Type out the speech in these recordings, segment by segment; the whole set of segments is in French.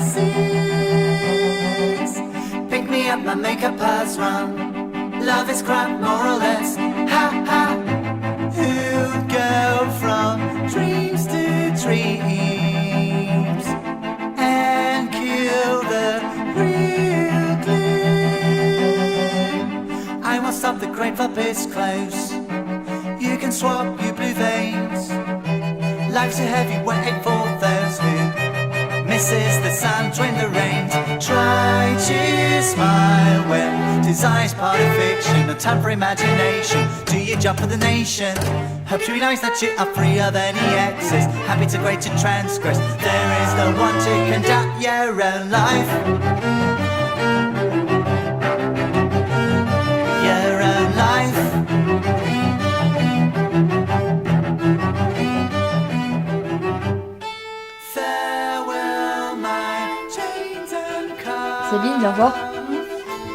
distances. Pick me up, my makeup has run. Love is crap, more or less. Ha ha. Who'd go from dreams to dreams and kill the real gloom? I won't stop, the great pub is close. You can swap your blue veins. Life's a heavy weight for those who misses the sun during the rains. Try to smile when desire's part of fiction, no time for imagination. Do your job for the nation. Hope you realise that you are free of any excess. Habits are great to transgress. There is no one to conduct your own life. Your own life. Sabine, viens voir.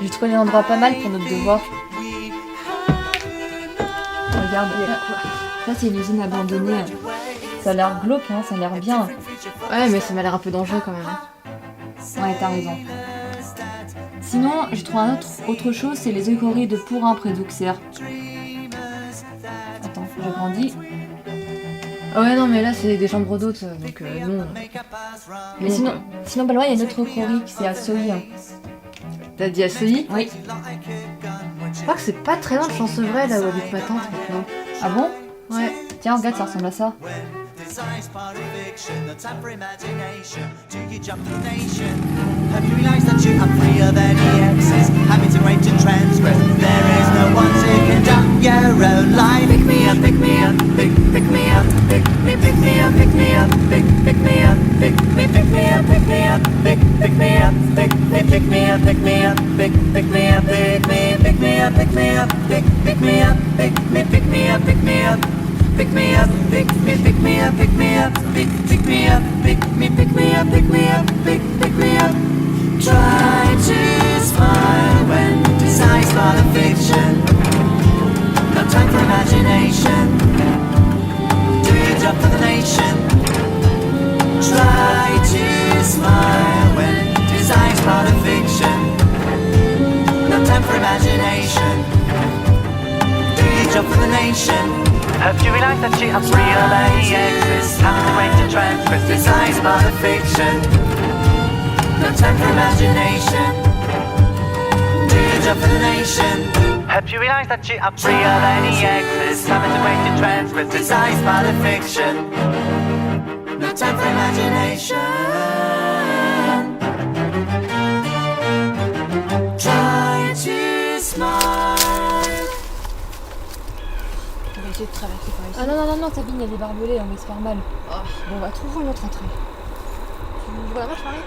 J'ai trouvé un endroit pas mal pour notre devoir. Regarde, là c'est une usine abandonnée. Ça a l'air glauque, hein, ça a l'air bien. Ouais, mais ça m'a l'air un peu dangereux quand même. Ouais, t'as raison. Sinon, j'ai trouvé autre chose, c'est les écories de Pourrin près d'Auxerre. Attends, je grandis. Ah ouais, non, mais là c'est des chambres d'hôtes, donc non. Mais sinon pas loin, il y a une autre écorie, c'est à Soly. T'as dit à Soly ? Oui. Je crois que c'est pas très loin de Chancevray, là où habite ma tante maintenant. Ah bon ? Ouais. Tiens, regarde, ça ressemble à ça. Desire's part of fiction, no time for imagination. Do you jump to the nation? Have you realised that you are free of any excess? Habits are great to transgress. There is no one to conduct your own life. Pick me up, pick me up, pick me up, pick me up, pick me up, pick me up, pick me up, pick me up, pick me up, pick me up, pick me up, pick me up, pick me up, pick me up, pick me up, pick me up, pick me up, pick me up, pick me up. Pick me up, pick me up, pick me up, pick me up, pick me up, pick me up, pick me up, pick me up. Try to smile when desire's part of fiction. No time for imagination. Do your job for the nation. Try to smile when desire's part of fiction. No time for imagination. Do your job for the nation. Hope you realise that you are free of any excess. Habits are great to transgress. Desire's part of fiction. No time for imagination. Do your job for the nation. Hope you realise that you are free of any excess. Habits are great to transgress. Desire's part of fiction. No time for imagination. Try to smile. De traverser par ici. Ah non, Sabine, il y a des barbelés, on va se faire mal. Oh, bon, bah trouvons une autre entrée. Tu vois la marche, Marie ?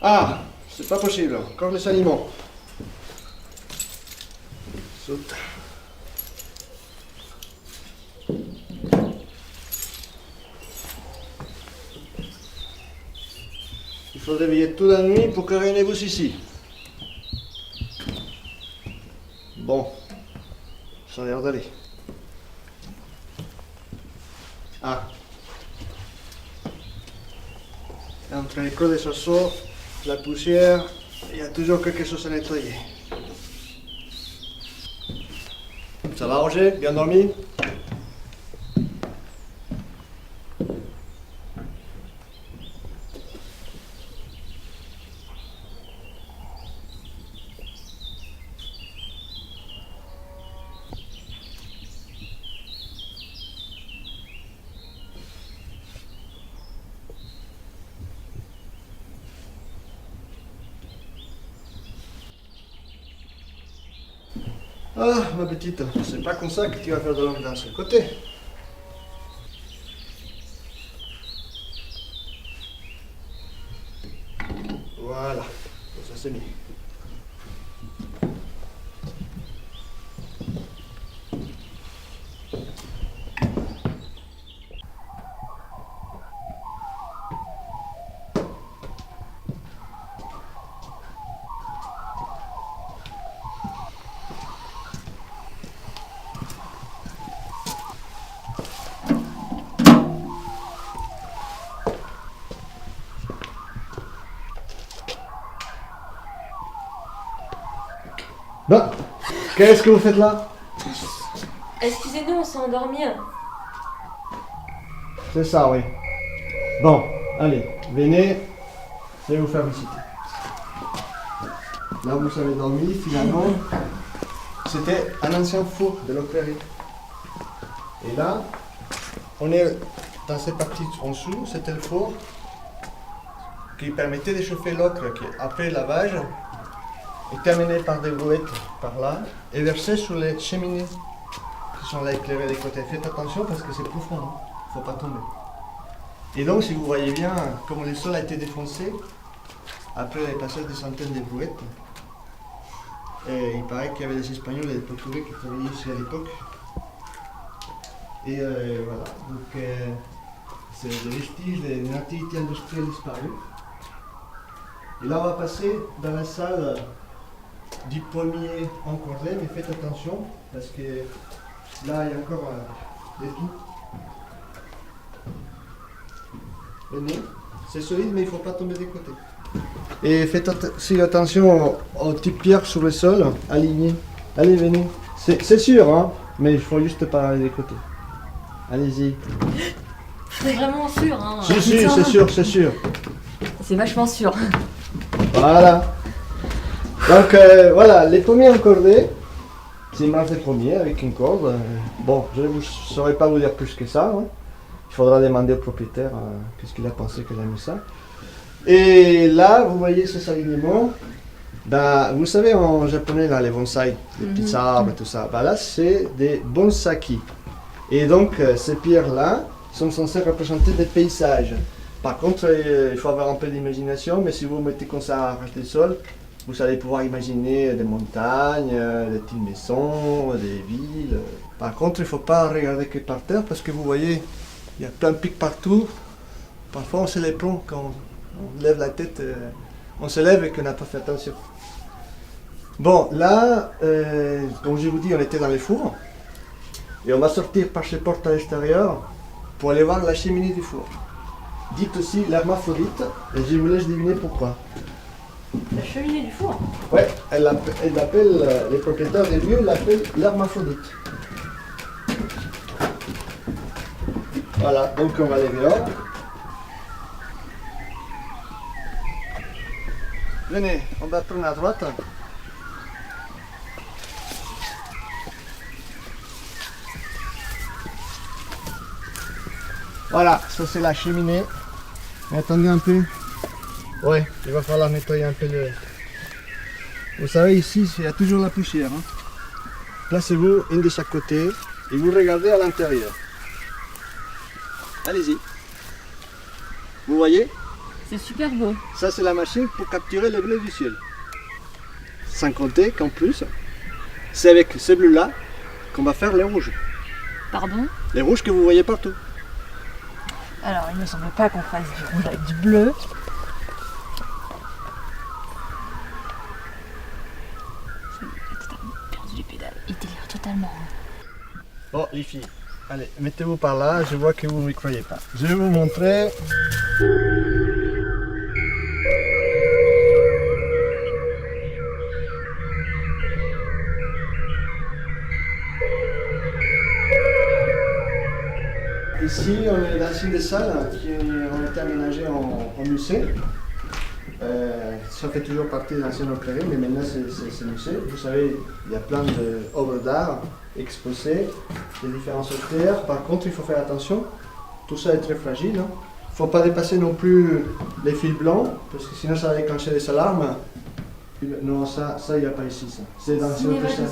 Ah, c'est pas possible, encore les aliments. Saute. Il faudrait veiller toute la nuit pour que rien ne bouge ici. Bon, ça a l'air d'aller. Ah. Entre les creux des osseaux, la poussière, il y a toujours quelque chose à nettoyer. Ça va, Roger? Bien dormi? Ah, ma petite, c'est pas comme ça que tu vas faire de l'ombre d'un seul côté. Voilà, ça c'est mis. Bon, qu'est-ce que vous faites là? Excusez-nous, on s'est endormi. C'est ça, oui. Bon, allez, venez, je vais vous faire visiter. Là où vous avez dormi, finalement, c'était un ancien four de l'Oclérie. Et là, on est dans cette partie en dessous, c'était le four qui permettait de chauffer l'ocre qui, après lavage, est terminé par des brouettes par là et versé sur les cheminées qui sont là éclairées des côtés. Faites attention parce que c'est profond, hein. Faut pas tomber. Et donc, si vous voyez bien, comme le sol a été défoncé, après il est passé des centaines de brouettes, et il paraît qu'il y avait des Espagnols et des Portugais qui travaillaient ici à l'époque. Et voilà, donc c'est des vestiges d'une activité industrielle disparue. Et là, on va passer dans la salle du premier encordé, mais faites attention parce que là, il y a encore des trous. Venez, c'est solide, mais il ne faut pas tomber des côtés. Et faites aussi attention aux petites pierres sur le sol, alignées. Allez, venez. C'est sûr, hein, mais il faut juste pas aller des côtés. Allez-y. C'est vraiment sûr, hein. Si, c'est sûr, c'est sûr. C'est vachement sûr. Voilà. Donc voilà, les premiers encordés, c'est marche les premiers avec une corde. Bon, je ne saurais pas vous dire plus que ça. Hein. Il faudra demander au propriétaire qu'est-ce qu'il a pensé qu'il a mis ça. Et là, vous voyez ces alignements. Ben, vous savez en japonais, là, les bonsaïs, les petits arbres et tout ça. Ben, là, c'est des bonsaki. Et donc, ces pierres-là sont censées représenter des paysages. Par contre, il faut avoir un peu d'imagination, mais si vous mettez comme ça à ras des sols, vous allez pouvoir imaginer des montagnes, des petites maisons, des villes. Par contre, il ne faut pas regarder que par terre parce que vous voyez, il y a plein de pics partout. Parfois, on se les plombe quand on lève la tête, on se lève et qu'on n'a pas fait attention. Bon, là, comme je vous dis, on était dans les fours. Et on va sortir par ces portes à l'extérieur pour aller voir la cheminée du four. Dites aussi l'hermaphrodite, et je vous laisse deviner pourquoi. La cheminée du four. Ouais, elle appelle, les propriétaires des lieux l'appellent l'hermaphrodite. Voilà, donc on va aller dehors. Venez, on va prendre à droite. Voilà, ça c'est la cheminée. Mais attendez un peu. Ouais, il va falloir nettoyer un peu le... Vous savez, ici, il y a toujours la poussière. Hein. Placez-vous une de chaque côté et vous regardez à l'intérieur. Allez-y. Vous voyez? C'est super beau. Ça, c'est la machine pour capturer les bleus du ciel. Sans compter qu'en plus, c'est avec ces bleus-là qu'on va faire les rouges. Pardon? Les rouges que vous voyez partout. Alors, il ne semble pas qu'on fasse du rouge avec du bleu. J'ai totalement perdu les pédales. Il délire totalement. Bon, les filles, allez, mettez-vous par là, je vois que vous ne m'y croyez pas. Je vais vous montrer. Ici, on est dans une des salles qui ont été aménagées en musée. Ça fait toujours partie de l'ancienne opérerie, mais maintenant c'est musée. Vous savez, il y a plein d'œuvres d'art exposées, de différents auteurs. Par contre, il faut faire attention, tout ça est très fragile. Il ne faut pas dépasser non plus les fils blancs, parce que sinon ça va déclencher des alarmes. Non, ça il n'y a pas ici. Ça. C'est dans une autre salle.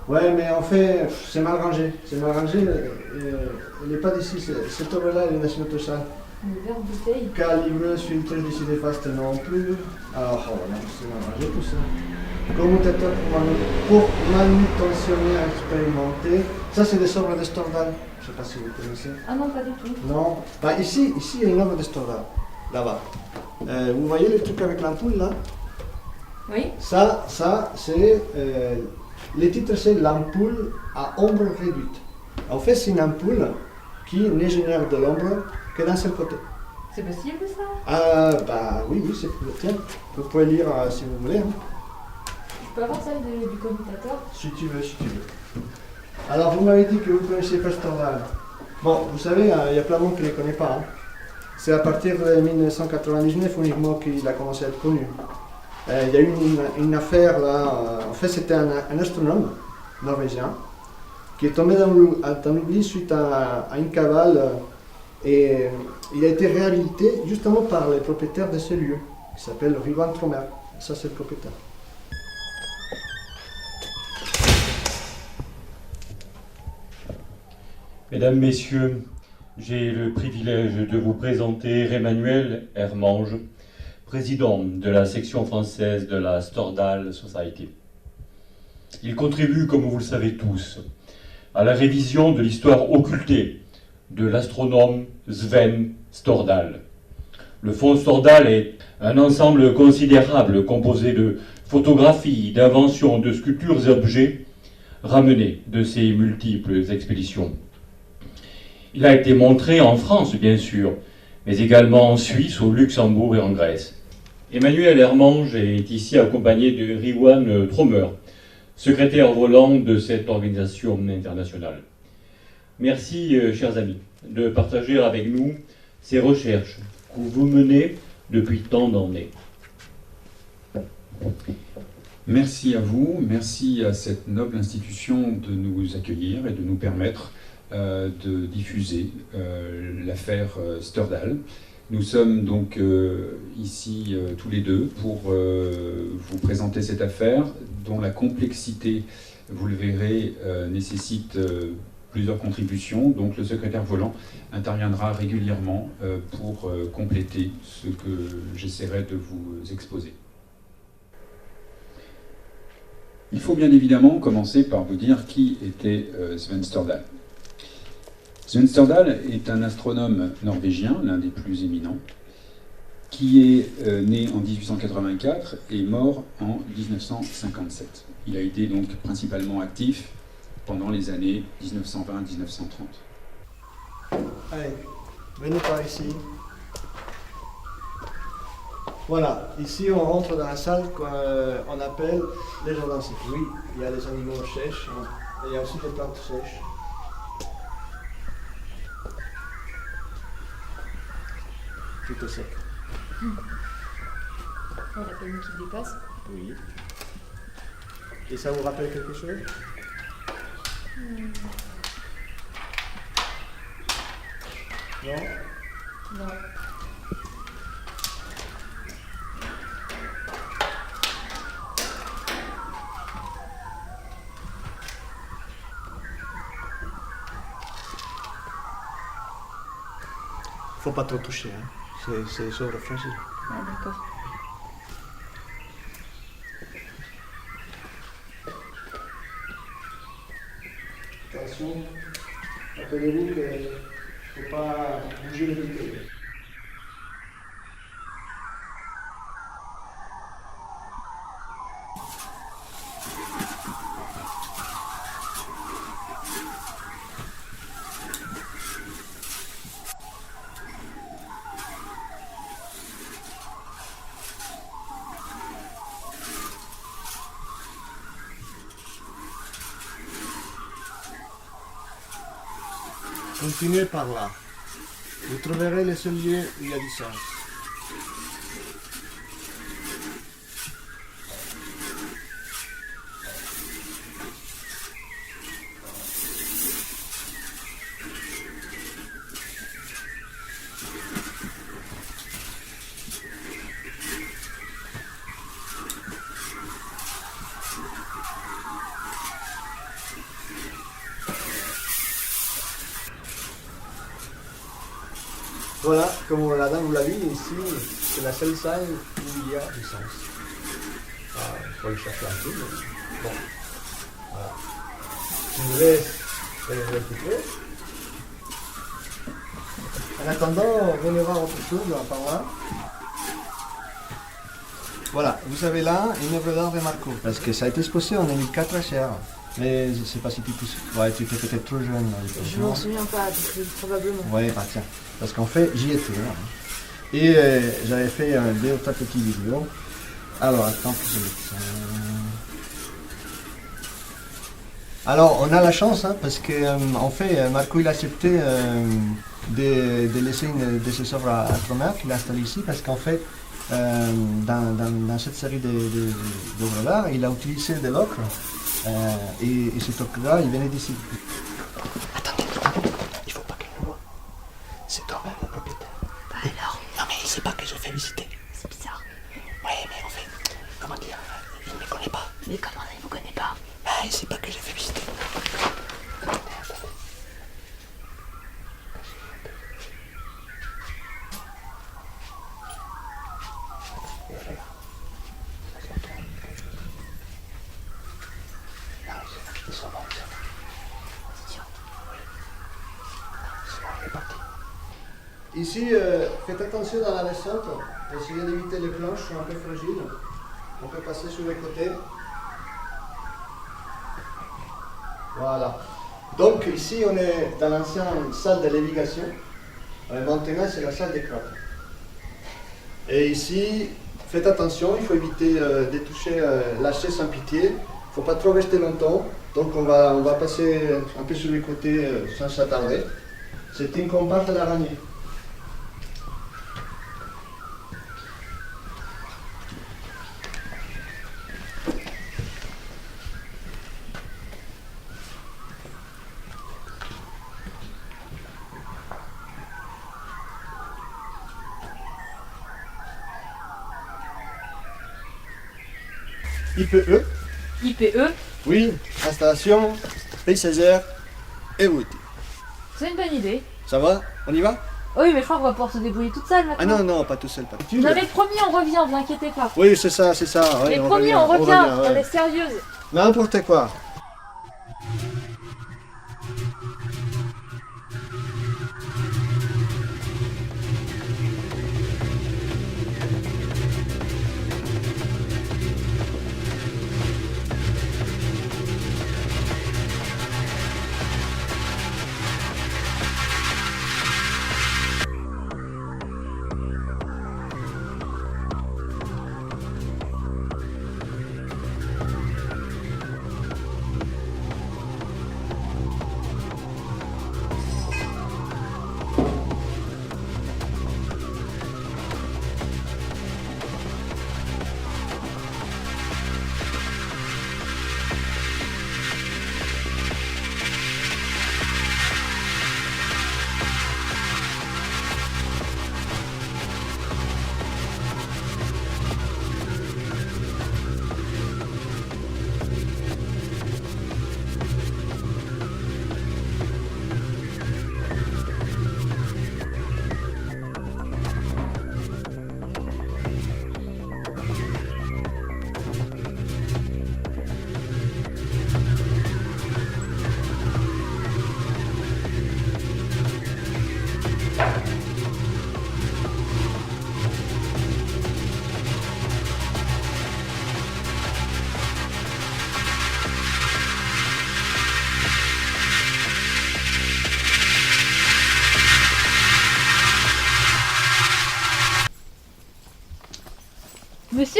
Ouais, mais en fait, c'est mal rangé. C'est mal rangé. Elle n'est pas d'ici. Cette œuvre-là, elle est dans une autre salle. Une verre bouteille. Calibreuse, filtreuse d'ici des fastes non plus. Alors, oh, non, c'est mal rangé tout ça. Commutateur pour manutentionnaire expérimenté. Ça, c'est des œuvres de Stendhal. Je ne sais pas si vous connaissez. Ah non, pas du tout. Non. Bah, ici, il y a une œuvre de Stendhal. Là-bas. Vous voyez le truc avec l'ampoule là? Oui. Ça c'est. Le titre c'est l'ampoule à ombre réduite. En fait, c'est une ampoule qui ne génère de l'ombre que d'un seul côté. C'est possible ça? Bah oui, c'est. Tiens, vous pouvez lire si vous voulez. Hein. Je peux avoir celle du commutateur? Si tu veux, si tu veux. Alors, vous m'avez dit que vous ne connaissez pas Stendhal. Bon, vous savez, il y a plein de monde qui ne les connaît pas. Hein. C'est à partir de 1999 uniquement qu'il a commencé à être connu. Il y a eu une affaire là, en fait c'était un astronome norvégien qui est tombé dans l'oubli suite à une cavale et il a été réhabilité justement par les propriétaires de ce lieu qui s'appelle Rivan Tromer. Ça c'est le propriétaire. Mesdames, Messieurs, j'ai le privilège de vous présenter Emmanuel Hermange, président de la section française de la Stordal Society. Il contribue, comme vous le savez tous, à la révision de l'histoire occultée de l'astronome Sven Stordal. Le fonds Stordal est un ensemble considérable composé de photographies, d'inventions, de sculptures et objets ramenés de ses multiples expéditions. Il a été montré en France, bien sûr, mais également en Suisse, au Luxembourg et en Grèce. Emmanuel Hermange est ici accompagné de Riwan Tromer, secrétaire volant de cette organisation internationale. Merci, chers amis, de partager avec nous ces recherches que vous menez depuis tant d'années. Merci à vous, merci à cette noble institution de nous accueillir et de nous permettre de diffuser l'affaire Stordal. Nous sommes donc ici tous les deux pour vous présenter cette affaire dont la complexité, vous le verrez, nécessite plusieurs contributions. Donc le secrétaire volant interviendra régulièrement pour compléter ce que j'essaierai de vous exposer. Il faut bien évidemment commencer par vous dire qui était Sven Stordal. Sven Stordal est un astronome norvégien, l'un des plus éminents, qui est né en 1884 et mort en 1957. Il a été donc principalement actif pendant les années 1920-1930. Allez, venez par ici. Voilà, ici on rentre dans la salle qu'on appelle les jardins secs. Oui, il y a des animaux sèches, et il y a aussi des plantes sèches. Tout est sec. Oh, la panique qui dépasse. Oui. Et ça vous rappelle quelque chose? Non? Non. Faut pas trop toucher. Hein. C'est des œuvres fragiles. Ah, d'accord. Attention, rappelez-vous qu'il ne faut pas bouger les bouteilles. Continuez par là. Vous trouverez le seul lieu où il y a du sens. Voilà, comme la dame vous l'a vu, ici, c'est la seule salle où il y a du sens. Il faut le chercher un peu, mais bon. Voilà. Je vous laisse un petit peu. En attendant, venez voir autre chose par là. Voilà, vous avez là une œuvre d'art de Marco. Parce que ça a été exposé en 2004 à Cher. Mais je ne sais pas si tu te... Ouais, tu étais peut-être trop jeune. Je m'en souviens pas, donc probablement. Ouais, bah tiens. Parce qu'en fait, j'y étais. Hein. Et j'avais fait deux ou trois petites vidéos. Alors, attends que je mette ça. Alors, on a la chance, hein, parce que en fait, Marco il a accepté de laisser une de ses œuvres à Cromer, qu'il a installé ici, parce qu'en fait, dans cette série d'œuvres d'art, il a utilisé de l'ocre, et cet ocre-là, il venait d'ici. Attendez, il faut pas qu'elle me voie. C'est toi-même le propriétaire. Bah alors, Non mais il sait pas que je fais visiter. c'est bizarre. Ouais, mais en fait, comment dire, il ne me connaît pas. Mais comment ça, il vous connaît pas? Bah, il sait pas que j'ai fait visiter. Ici, faites attention dans la descente, essayez d'éviter les planches, sont un peu fragiles. On peut passer sur les côtés. Voilà. Donc ici, on est dans l'ancienne salle de lévigation. Maintenant, c'est la salle des crêpes. Et ici, faites attention, il faut éviter de toucher la chaise sans pitié. Il ne faut pas trop rester longtemps. Donc on va passer un peu sur les côtés sans s'attarder. C'est une comparse de l'araignée. IPE. IPE, Oui, installation, paysagère et route. c'est une bonne idée. Ça va? On y va? Oui, mais je crois qu'on va pouvoir se débrouiller toute seule Ah maintenant. non, pas tout seul, pas tout seul. Vous avez promis, on revient, vous inquiétez pas. Oui, c'est ça. Ouais, Mais promis, on revient, on ouais. est sérieuse. N'importe quoi.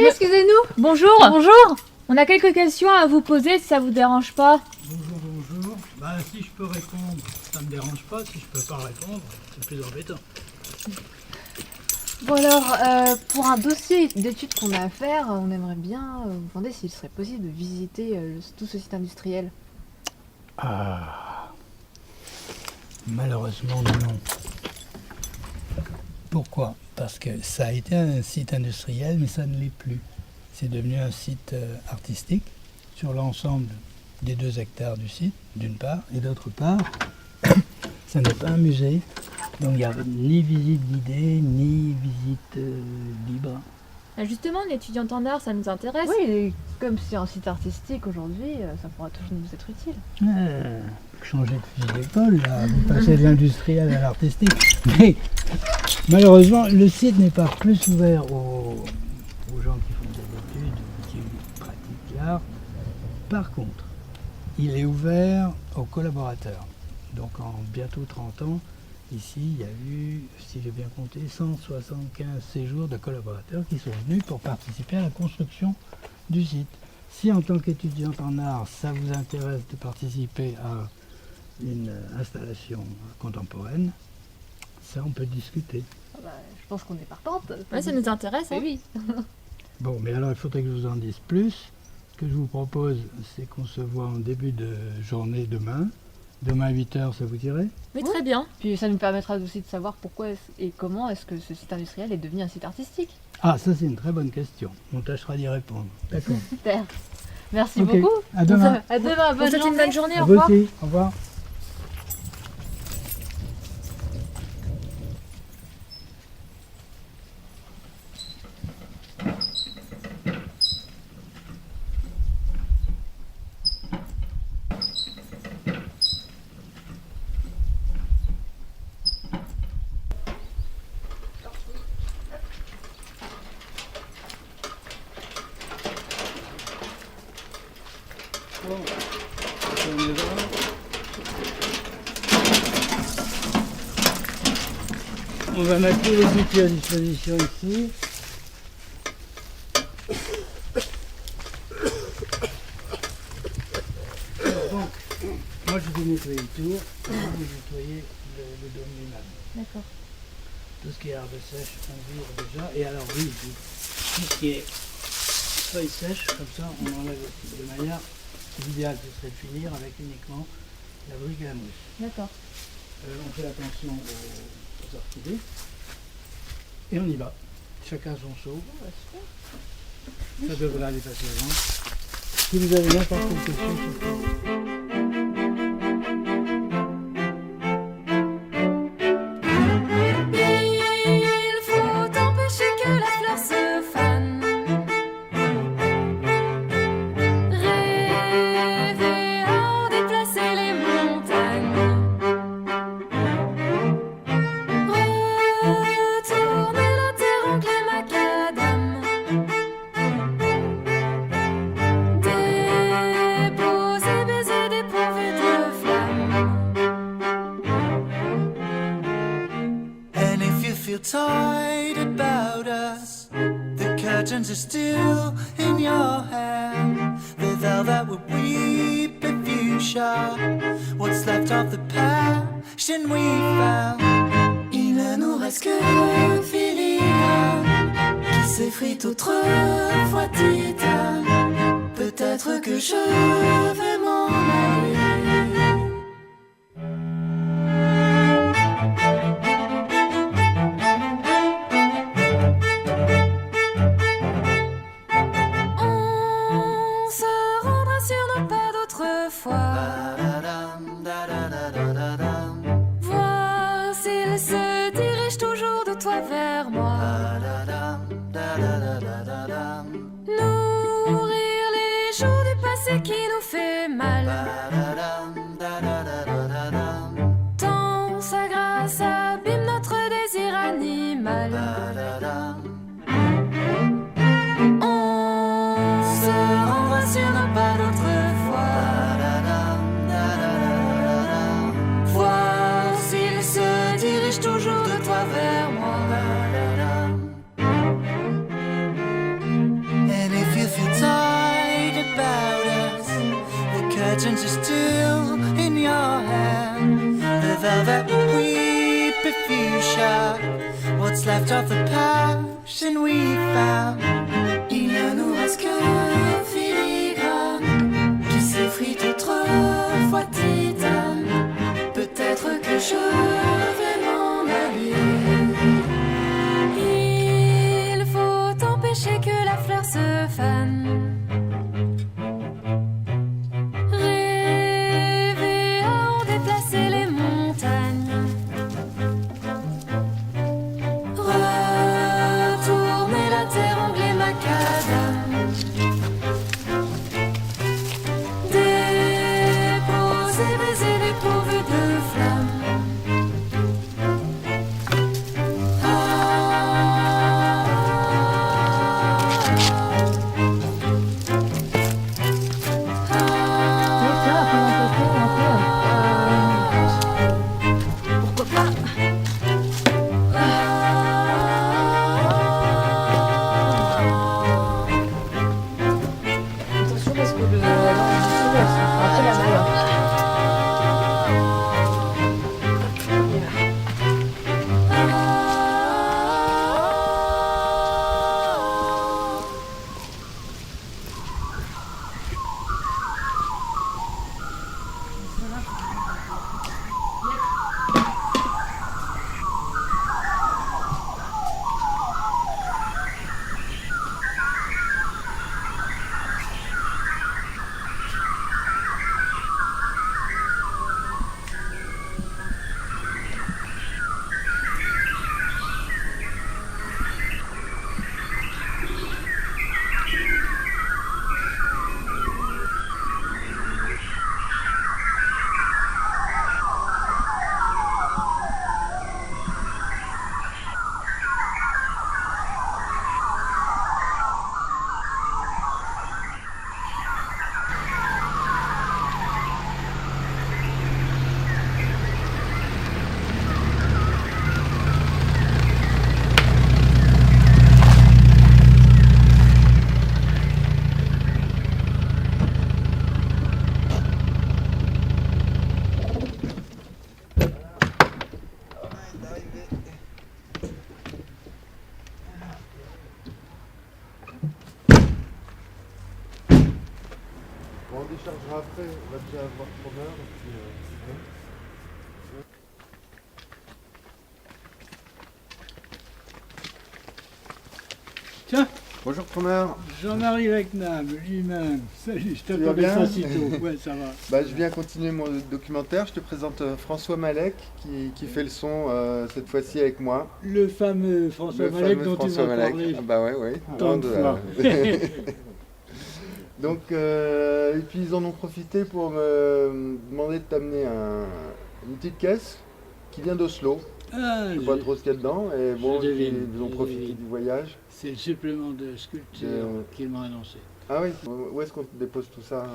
excusez-nous. Bonjour. Bonjour. On a quelques questions à vous poser si ça vous dérange pas. Bonjour. Bah, si je peux répondre, ça me dérange pas. Si je peux pas répondre, c'est plus embêtant. Bon alors, pour un dossier d'études qu'on a à faire, on aimerait bien vous demander s'il serait possible de visiter tout ce site industriel. Ah. Malheureusement, non. Pourquoi? Parce que ça a été un site industriel, mais ça ne l'est plus. C'est devenu un site artistique sur l'ensemble des 2 hectares du site, d'une part, et d'autre part, ça n'est pas un musée. Donc il n'y a ni visite guidée, ni visite libre. Justement, l'étudiante en art, ça nous intéresse. Oui, et comme c'est un site artistique aujourd'hui, ça pourra toujours nous être utile. Changer de fusil d'épaule, là, vous passez de l'industriel à l'artistique. Mais malheureusement, le site n'est pas plus ouvert aux gens qui font des études ou qui pratiquent l'art. Par contre, il est ouvert aux collaborateurs. Donc en bientôt 30 ans, ici, il y a eu, si j'ai bien compté, 175 séjours de collaborateurs qui sont venus pour participer à la construction du site. Si en tant qu'étudiante en art, ça vous intéresse de participer à une installation contemporaine, ça on peut discuter. Je pense qu'on est partante. Ouais, ça nous intéresse. Hein. Oui. Bon, mais alors il faudrait que je vous en dise plus. Ce que je vous propose, c'est qu'on se voit en début de journée demain. Demain à 8h, ça vous dirait? Oui, très bien. Puis ça nous permettra aussi de savoir pourquoi et comment est-ce que ce site industriel est devenu un site artistique. Ah, ça c'est une très bonne question. On tâchera d'y répondre. D'accord. Super. Merci Ok. beaucoup. À demain. À demain, On bonne souhaite une journée. bonne journée. À Au vous revoir. aussi. Au revoir. On va mettre tous les outils à disposition ici. Donc, moi je vais nettoyer le tour, et vous nettoyez le dôme lui-même. D'accord. Tout ce qui est herbe sèche, on vire déjà. Et alors oui, tout ce qui est feuilles sèches, comme ça on enlève aussi. De manière, l'idéal ce serait de finir avec uniquement la brique et la mousse. D'accord. On fait attention aux orchidées. Et on y va. Chacun son seau. Ça devrait aller facilement. Si vous avez n'importe quelle question, surtout. Il faut empêcher que la fleur se fane. Rêver à déplacer les montagnes. Retourner la terre en clé macadam. Déposer, baiser dépourvu de flammes. And if you feel tight about us, the curtains are still in your hand. The velvet would weep if you shout what's left of the passion we found. Il ne nous reste que filigrane qui s'effrite autrefois titane. Peut-être que je vais m'en aller. On se rendra sur nos pas d'autrefois. Voir s'il se dirige toujours de toi vers moi. Nourrir les jours du passé qui nous fait mal. Tant sa grâce abîme notre désir animal. On se rendra sur nos pas d'autrefois. Voir s'il se dirige toujours de toi vers moi. curtains are still in your hand. The velvet weepy fuchsia, what's left of the passion we found. Il ne nous reste qu'un filigrane qui s'effrite autrefois titane. Peut-être que je vais m'en aller. Il faut empêcher que la fleur se fane. Rêver à en déplacer les montagnes. Retourner la terre, angler macadam. Déposer, baiser dépourvus de flammes. Tiens, après l'entretien, pourquoi pas. Attention parce que l'enregistreur se fera un peu la malle. Bon, on déchargera après, on va déjà avoir Cromer. Tiens, Bonjour Cromer. Jean-Marie Lecnam, lui-même. Salut, je Tu vas t'appelle bien ça si tôt. Ouais, ça va. Bah, je viens continuer mon documentaire. Je te présente François Malek qui fait le son cette fois-ci avec moi. Le fameux François Le Malek fameux dont François tu m'as Malek. parlé. Ah bah ouais. Tant de fois. Donc, et puis ils en ont profité pour me demander de t'amener une petite caisse qui vient d'Oslo. Ah, Je sais pas trop ce qu'il y a dedans. Et bon, devine, ils ont je profité devine. du voyage. c'est le supplément de sculpture qu'il m'a annoncé. Ah oui, où est-ce qu'on dépose tout ça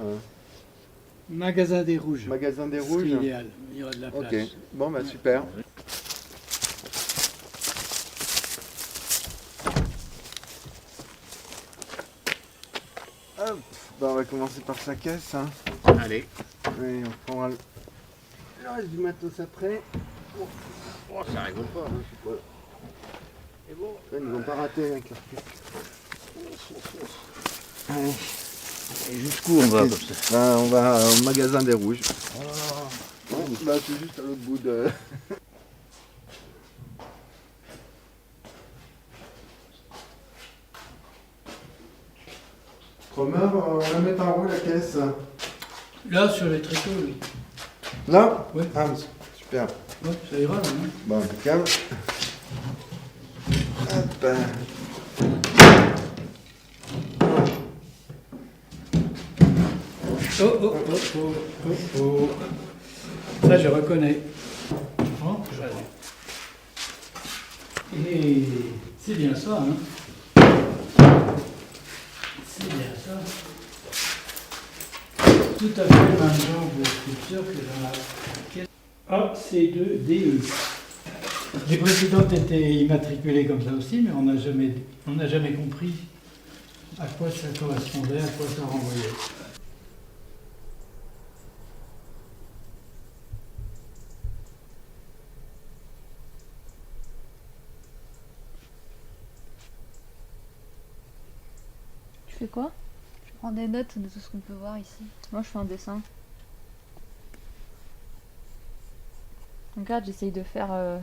Magasin des Rouges. Magasin des C'est Rouges. idéal, il y aura de la place. Ok, bon bah super. Hop, bah on va commencer par sa caisse. Hein. Allez. Et on prendra le reste du matos après. Oh, ça rigole pas. Je sais pas. Et bon, Là, ils n'ont pas raté avec leur pique. Allez. et jusqu'où on va comme ça? Ben, on va au magasin des Rouges. Bon, bah, c'est juste à l'autre bout de... Cromer, on va mettre en haut la caisse. Là, sur les tréteaux, oui. Là Oui. Ah, super. Ouais, ça ira, là, hein. Bon, impeccable. Hop. Oh, oh, oh, oh, oh, oh. Ça, je reconnais. Oh, et c'est bien ça, hein. C'est bien ça. Tout à fait le même genre de sculpture que dans la caisse AC2DE. Les précédentes étaient immatriculées comme ça aussi, mais on n'a jamais compris à quoi ça correspondait, à quoi ça renvoyait. Prends des notes de tout ce qu'on peut voir ici. Moi, je fais un dessin. Donc là, j'essaye de faire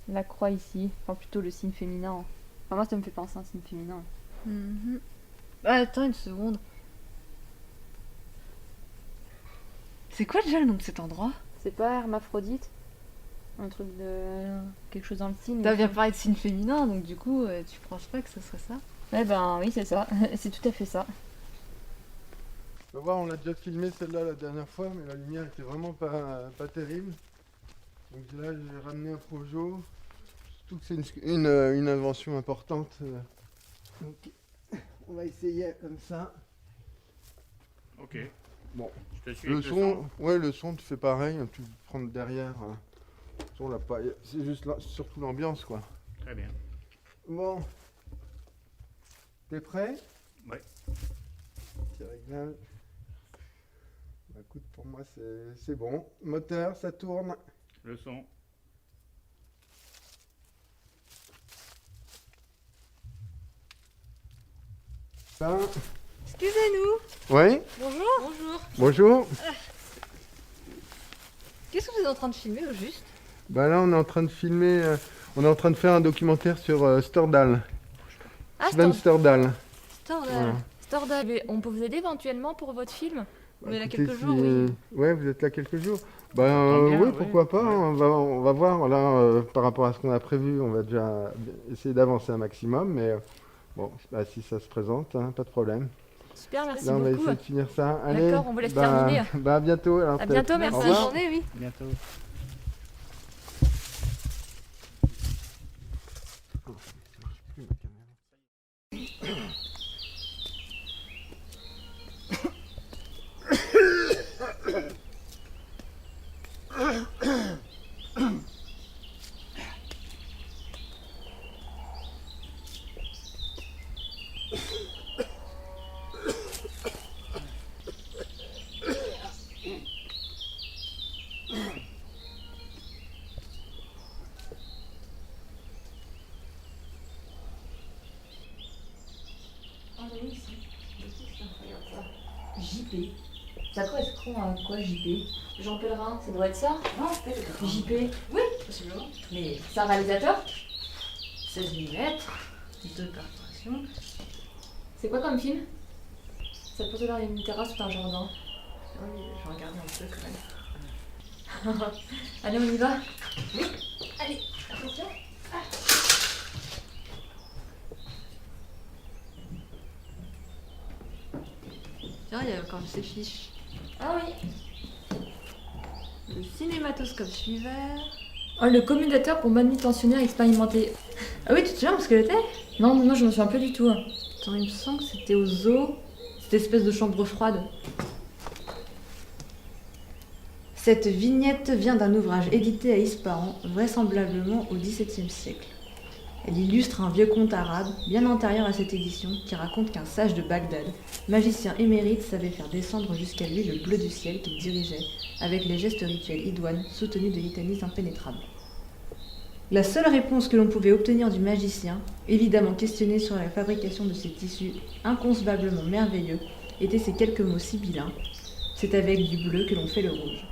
la croix ici. Enfin, plutôt le signe féminin. Enfin, moi, ça me fait penser à un signe féminin. Mhm. Ah, attends une seconde. C'est quoi déjà le nom de cet endroit? C'est pas hermaphrodite? Un truc de... quelque chose dans le signe. T'as bien parlé de signe féminin, donc du coup, tu penses pas que ce serait ça? Eh ben oui, c'est ça. C'est tout à fait ça. Tu vas voir, on l'a déjà filmé celle-là la dernière fois, mais la lumière était vraiment pas terrible. Donc là, j'ai ramené un projo. Surtout que c'est une invention importante. Donc, on va essayer comme ça. Ok. Bon. Je te suis Le avec son, ouais, le son, tu fais pareil. Tu prends derrière. Le son, là, pas. C'est juste là, surtout l'ambiance, quoi. Très bien. Bon. T'es prêt? Ouais. Petit réglage. Bah, écoute, pour moi, c'est bon. Moteur, ça tourne. Le son. Ça. Excusez-nous. Oui. Bonjour. Bonjour. Bonjour. Qu'est-ce que vous êtes en train de filmer au juste? Bah là, on est en train de filmer. On est en train de faire un documentaire sur Stordal. Ah, Sven Stordal. Stordal. Voilà. Stordal. On peut vous aider éventuellement pour votre film? On est là Écoutez, quelques jours, oui. Ouais, vous êtes là quelques jours. Bah tombe bien, oui, oui. pourquoi pas. Ouais. On va voir. Là, par rapport à ce qu'on a prévu, on va déjà essayer d'avancer un maximum. Mais bon, bah, si ça se présente, hein, pas de problème. Super, merci Là, on va beaucoup. essayer de finir ça. Allez, D'accord, on vous laisse bah, terminer. Bah à bientôt. Alors, À peut-être. bientôt, Au merci. Bonne revoir. journée, oui. Bientôt. JP. Ça correspond à quoi JP? Jean Pellerin, ça doit être ça? Non, JP. Oui, possiblement. Mais c'est un réalisateur? 16 mm, 2 perforations. C'est quoi comme film? Ça pose dans une terrasse ou un jardin? Oui, je vais regarder un peu quand même. Allez, on y va? Oui, allez, attention. Tiens, il y a encore ces fiches. Ah oui. Le cinématoscope suiveur. Oh, le commutateur pour manutentionnaire expérimenté. Ah oui, tu te souviens où ce qu'elle était? Non, non, je me souviens plus du tout. Attends, il me semble que c'était au zoo. Cette espèce de chambre froide. Cette vignette vient d'un ouvrage édité à Ispahan, vraisemblablement au XVIIe siècle. Elle illustre un vieux conte arabe, bien antérieur à cette édition, qui raconte qu'un sage de Bagdad, magicien émérite, savait faire descendre jusqu'à lui le bleu du ciel qu'il dirigeait, avec les gestes rituels idoines soutenus de litanies impénétrables. La seule réponse que l'on pouvait obtenir du magicien, évidemment questionné sur la fabrication de ces tissus inconcevablement merveilleux, étaient ces quelques mots sibyllins. C'est avec du bleu que l'on fait le rouge.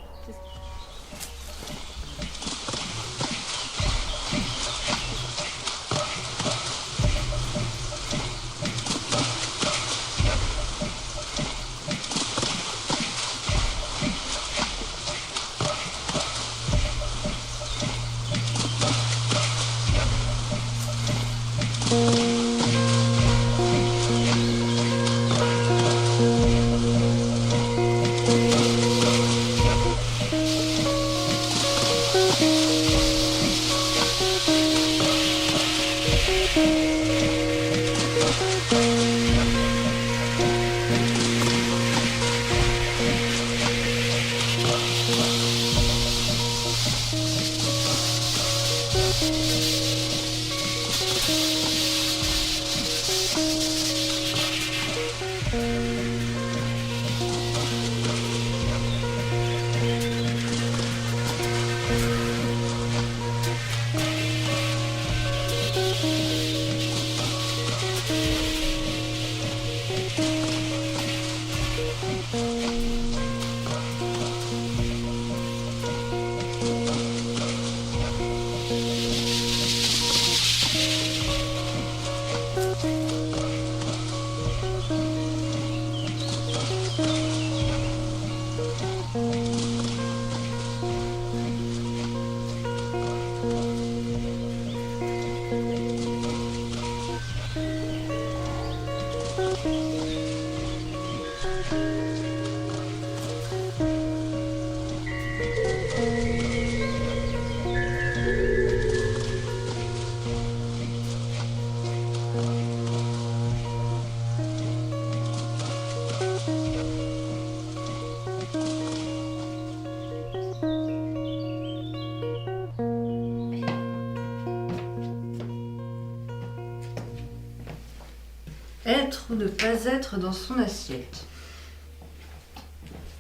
Être ou ne pas être dans son assiette.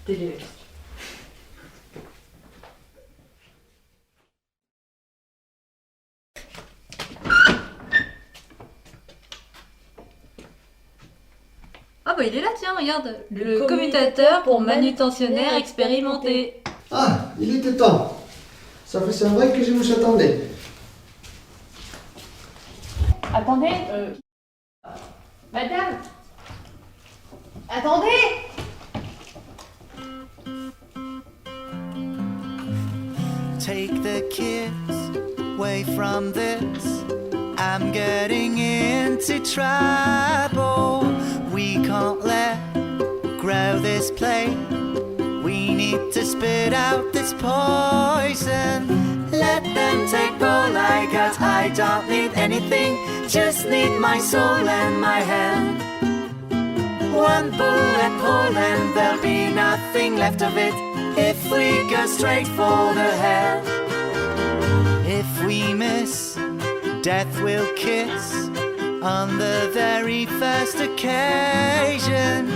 Télé. Ah bah il est là, tiens, regarde. Le commutateur pour manutentionnaire expérimenté. Ah, il était temps. Ça fait 5 vrai que je vous attendais. Attendez. Madame. Attendez. Take the kids away from this. I'm getting into trouble. We can't let grow this plate. We need to spit out this poison. Let them take all I got. I don't need anything, just need my soul and my hand. One bullet hole and there'll be nothing left of it if we go straight for the head. If we miss, death will kiss on the very first occasion,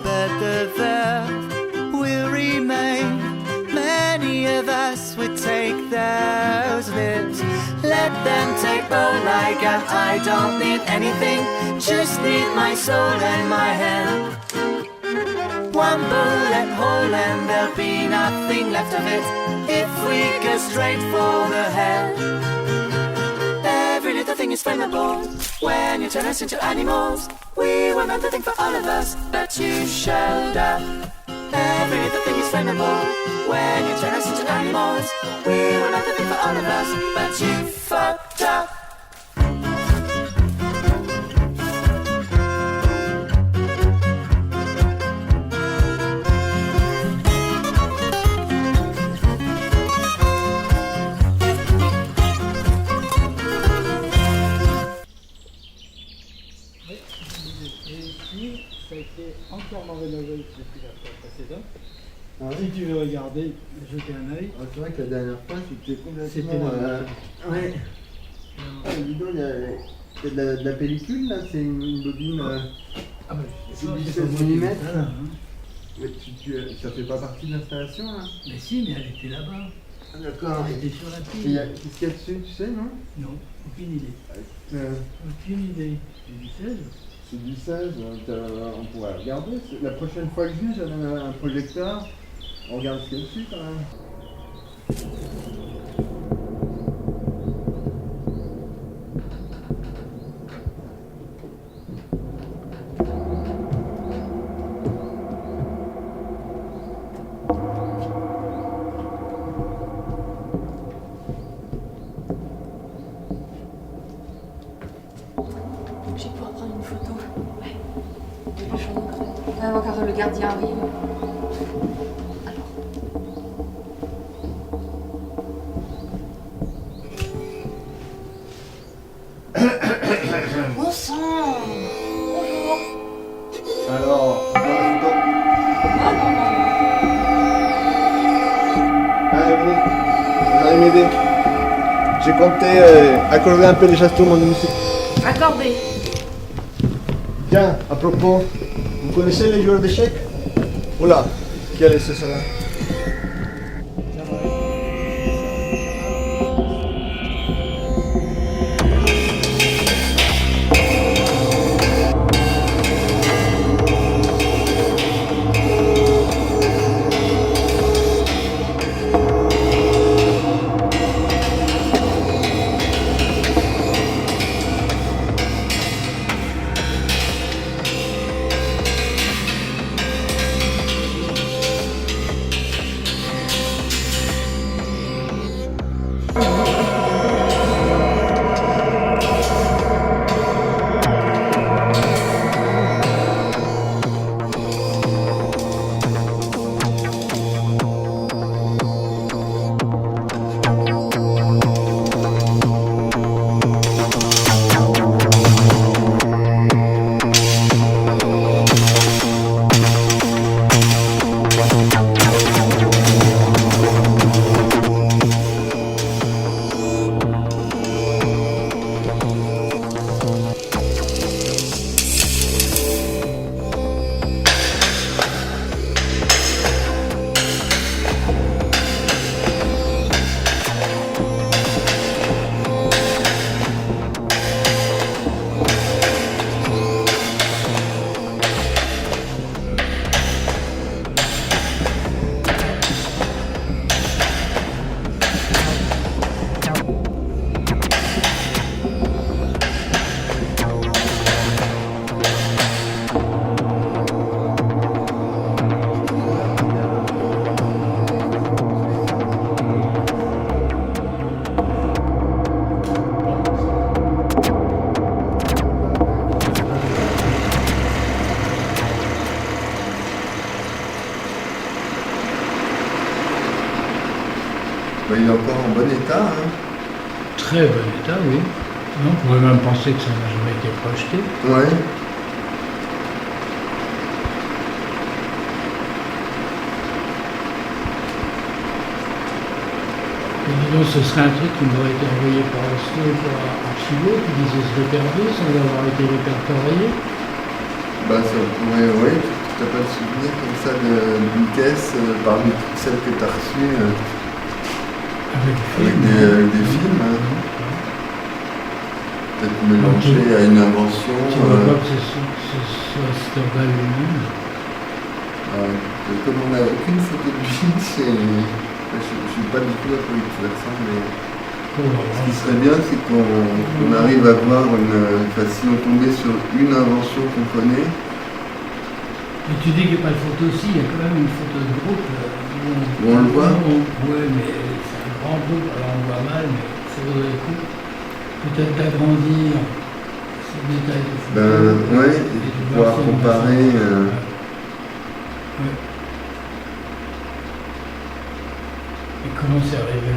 but the verb will remain. Many of us would take those lips. Let them take all I got. I don't need anything, just need my soul and my hand. One bullet hole and there'll be nothing left of it if we go straight for the head. Every little thing is flammable when you turn us into animals. We were meant to think for all of us, but you showed up. Every little thing is flammable when you turn us into animals. We were meant to think for all of us, but you fucked up. Ça a été entièrement rénové depuis la fois précédente. Ah oui. Si tu veux regarder, jeter un œil. Ah, c'est vrai que la dernière fois c'était complètement. C'était Ouais. Ah, dis donc, il y a de la pellicule là, c'est une bobine. Ah bah, c'est pas- du c'est pas 16 moi qui mm. l'ai fait, là, hein. Mais ça fait pas partie de l'installation là. Mais si, mais elle était là-bas. Ah, d'accord. Elle était sur la Et pile. qu'est-ce qu'il y a dessus, tu sais, non? Non, aucune idée. Euh, Aucune idée. C'est du 16. C'est du 16, on pourrait regarder. La prochaine fois que je viens, j'avais un projecteur. On regarde ce qu'il y a dessus quand même. Je vais pouvoir prendre une photo. Ouais. Depuis chaud quand même. Avant car le gardien arrive. Bon sang. Bonjour. Alors, Ah non, non. allez, venez. Vous allez m'aider. J'ai compté accorder un peu les gestes mon musique. Accordé. Tiens, à propos, vous connaissez les joueurs d'échecs? Oula, quel est ce sera? Bah, il est encore en bon état. Hein. Très bon état, oui. On pourrait même penser que ça n'a jamais été projeté. Ouais. Et disons, ce serait un truc qui m'aurait été envoyé par Oslo pour archiver, qui disait se réperber sans avoir été répertorié. Bah ça pourrait, oui, tu n'as pas de souvenir comme ça d'une caisse parmi toutes celles que tu as reçues avec des films. Hein. Peut-être mélangé à une invention. Tu ne vois pas que ce soit Stendhal lui-même. Comme on n'a aucune photo de lui, je ne suis pas du tout là pour faire ça, mais ce qui serait bien, c'est qu'on arrive à voir si on tombait sur une invention qu'on connaît. Mais tu dis qu'il n'y a pas de photo aussi, il y a quand même une photo de groupe. Où on le voit. Oui, mais c'est un grand groupe, alors on voit mal, mais ça vaudrait le coup. Peut-être d'agrandir ces détails de photo. Ouais, et de pouvoir comparer. Ouais. Et comment c'est arrivé là?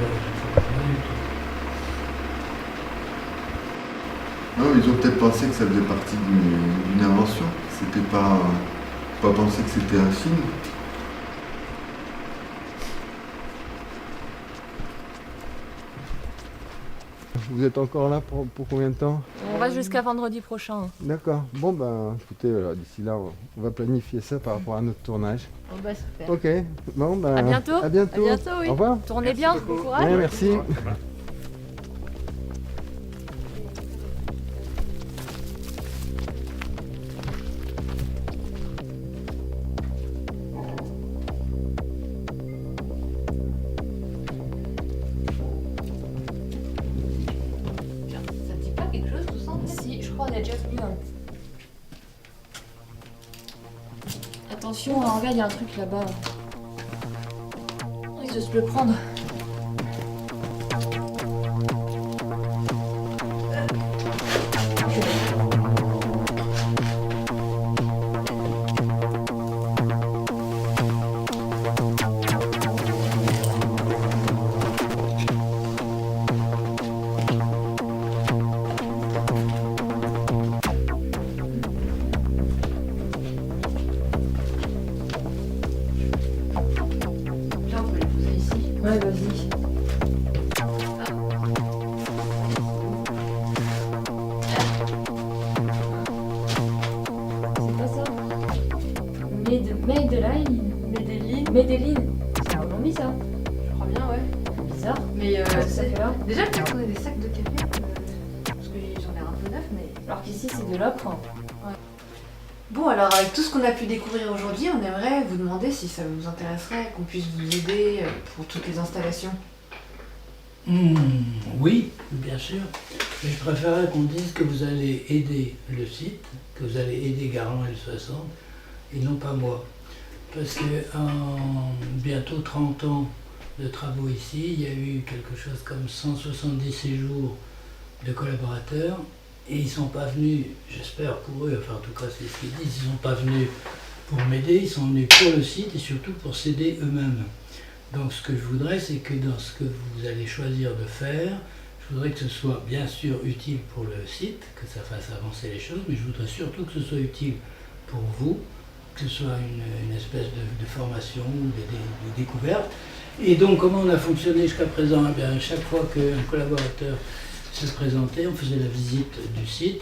Non, ils ont peut-être pensé que ça faisait partie d'une invention. C'était pas pensé que c'était un film. Vous êtes encore là pour combien de temps? On va jusqu'à vendredi prochain. D'accord. Bon ben, écoutez, d'ici là, on va planifier ça par rapport à notre tournage. Oh bah super. Ok. Bon ben. À bientôt. À bientôt. À bientôt, oui. Au revoir. Tournez bien, bon courage. Ouais, merci. Ça te dit pas quelque chose tout ça en fait? Si, je crois qu'on a déjà venu. Attention, regarde, il y a un truc là-bas. Ils osent le prendre. Là, on peut les poser ici. Ouais, vas-y. C'est pas ça. Medellin. C'est un Colombie ça. Je crois bien, ouais. Bizarre. Mais ça fait là. Déjà, peut-être qu'on a des sacs de café, parce que j'en ai un peu neuf, mais... Alors qu'ici c'est de l'ocre. Bon, alors avec tout ce qu'on a pu découvrir aujourd'hui, on aimerait vous demander si ça vous intéresserait qu'on puisse vous aider pour toutes les installations. Oui, bien sûr. Mais je préférerais qu'on dise que vous allez aider le site, que vous allez aider Garand L60, et non pas moi. Parce que en bientôt 30 ans de travaux ici, il y a eu quelque chose comme 170 séjours de collaborateurs, et ils ne sont pas venus, j'espère pour eux, enfin en tout cas c'est ce qu'ils disent, ils ne sont pas venus pour m'aider, ils sont venus pour le site et surtout pour s'aider eux-mêmes. Donc ce que je voudrais, c'est que dans ce que vous allez choisir de faire, je voudrais que ce soit bien sûr utile pour le site, que ça fasse avancer les choses, mais je voudrais surtout que ce soit utile pour vous, que ce soit une espèce de formation ou de découverte. Et donc comment on a fonctionné jusqu'à présent? Eh bien, chaque fois qu'un collaborateur se présentait, on faisait la visite du site,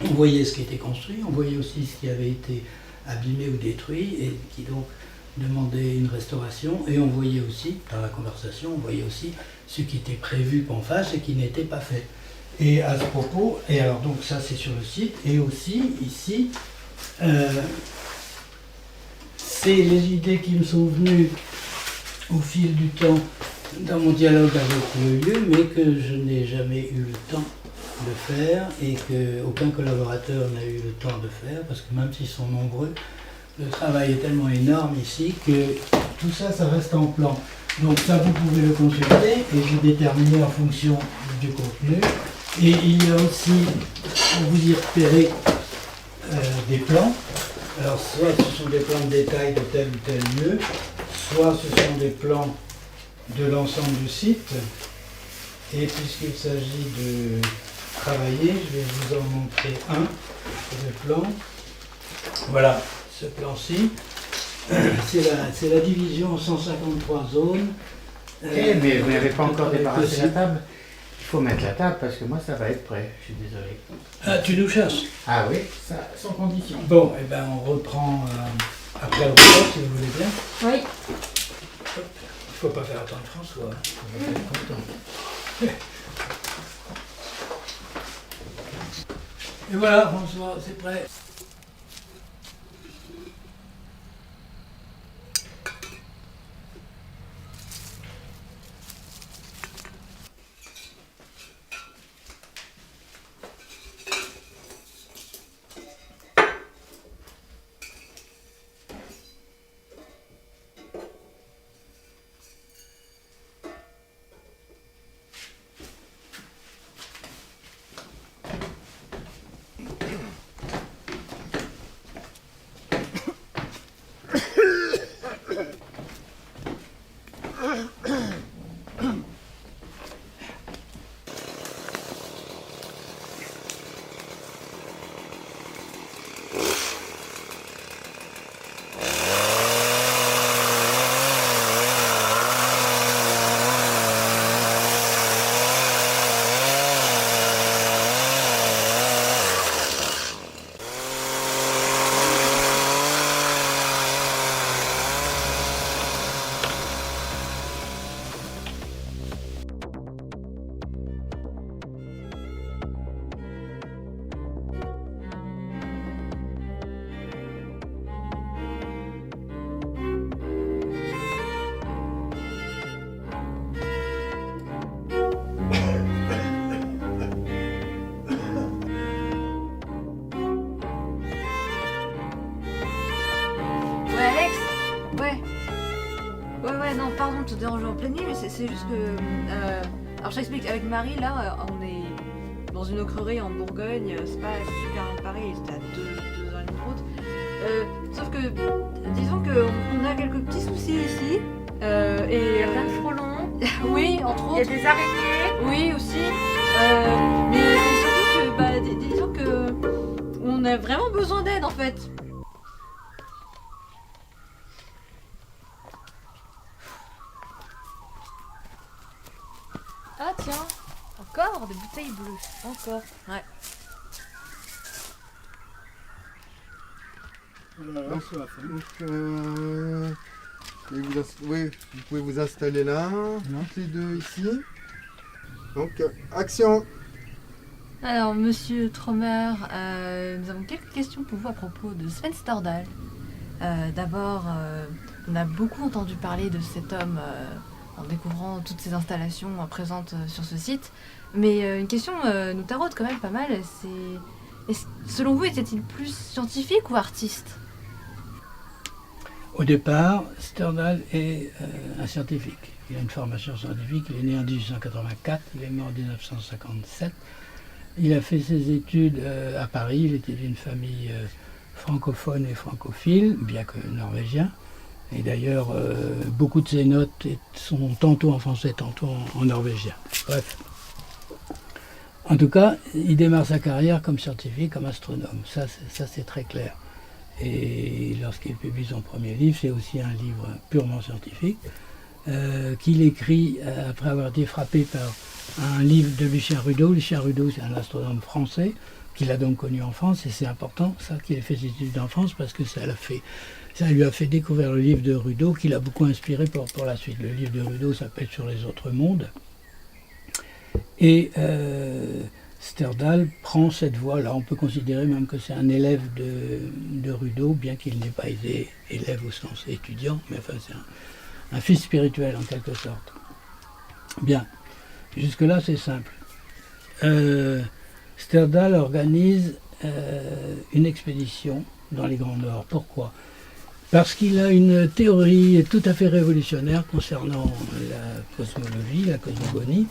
on voyait ce qui était construit, on voyait aussi ce qui avait été abîmé ou détruit et qui donc demandait une restauration, et on voyait aussi, dans la conversation, on voyait aussi ce qui était prévu qu'on fasse et qui n'était pas fait. Et à ce propos, et alors donc ça c'est sur le site, et aussi ici, c'est les idées qui me sont venues au fil du temps dans mon dialogue avec le lieu, mais que je n'ai jamais eu le temps de faire et qu'aucun collaborateur n'a eu le temps de faire, parce que même s'ils sont nombreux, le travail est tellement énorme ici que tout ça, ça reste en plan. Donc ça, vous pouvez le consulter et vous déterminer en fonction du contenu. Et il y a aussi, pour vous y repérer, des plans. Alors soit ce sont des plans de détail de tel ou tel lieu, soit ce sont des plans de l'ensemble du site. Et puisqu'il s'agit de travailler, je vais vous en montrer un, le plan. Voilà, ce plan-ci. C'est la division en 153 zones. Mais vous n'avez pas encore débarrassé la table. Il faut mettre la table parce que moi ça va être prêt, je suis désolé. Ah, tu nous cherches? Ah oui, ça, sans condition. Bon, et ben on reprend après le repas si vous voulez bien. Oui. Il ne faut pas faire attendre François, on va être content. Et voilà François, c'est prêt. Non, pardon de te déranger en pleine nuit, mais c'est juste que... alors je t'explique, avec Marie, là, on est dans une ocrerie en Bourgogne, c'est pas super loin de Paris, c'était à 2 heures de route. Sauf que, disons qu'on a quelques petits soucis ici, et... Il y a plein de frelons. Oui, entre autres. Il y a des araignées. Oui, aussi. Mais surtout que, disons que... on a vraiment besoin d'aide, en fait. Ah tiens, encore des bouteilles bleues. Encore. Ouais. Donc, oui, vous pouvez vous installer là, toutes les deux ici. Donc, action. Alors, monsieur Trommer, nous avons quelques questions pour vous à propos de Sven Stordal. D'abord, on a beaucoup entendu parler de cet homme en découvrant toutes ces installations présentes sur ce site. Mais une question nous taraude quand même pas mal, c'est... selon vous, était-il plus scientifique ou artiste ? Au départ, Stordal est un scientifique. Il a une formation scientifique, il est né en 1884, il est mort en 1957. Il a fait ses études à Paris, il était d'une famille francophone et francophile, bien que norvégien. Et d'ailleurs, beaucoup de ses notes sont tantôt en français, tantôt en norvégien. Bref. En tout cas, il démarre sa carrière comme scientifique, comme astronome. Ça c'est très clair. Et lorsqu'il publie son premier livre, c'est aussi un livre purement scientifique, qu'il écrit après avoir été frappé par un livre de Lucien Rudeau. Lucien Rudeau, c'est un astronome français, qu'il a donc connu en France, et c'est important, ça, qu'il ait fait ses études en France, parce que ça lui a fait découvrir le livre de Rudeau, qui l'a beaucoup inspiré pour la suite. Le livre de Rudeau s'appelle Sur les autres mondes. Et Sterdal prend cette voie-là. On peut considérer même que c'est un élève de Rudeau, bien qu'il n'ait pas été élève au sens étudiant, mais enfin c'est un fils spirituel en quelque sorte. Bien, jusque-là c'est simple. Sterdal organise une expédition dans les Grands Nords. Pourquoi ? Parce qu'il a une théorie tout à fait révolutionnaire concernant la cosmologie, la cosmogonie.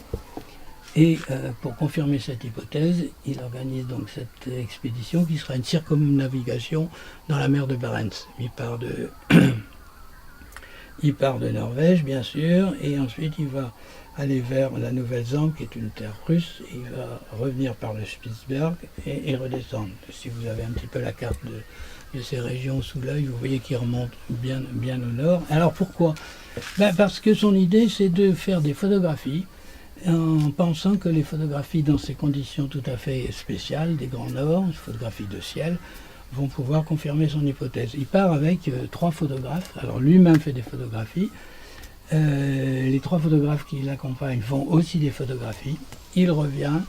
Et pour confirmer cette hypothèse, il organise donc cette expédition qui sera une circumnavigation dans la mer de Barents. Il part de Norvège, bien sûr, et ensuite il va aller vers la Nouvelle-Zélande, qui est une terre russe. Il va revenir par le Spitzberg et redescendre. Si vous avez un petit peu la carte de ces régions sous l'œil, vous voyez qu'il remonte bien au nord. Alors pourquoi? Parce que son idée, c'est de faire des photographies en pensant que les photographies dans ces conditions tout à fait spéciales, des grands nords, photographies de ciel, vont pouvoir confirmer son hypothèse. Il part avec 3 photographes. Alors lui-même fait des photographies. Les 3 photographes qui l'accompagnent font aussi des photographies. Il revient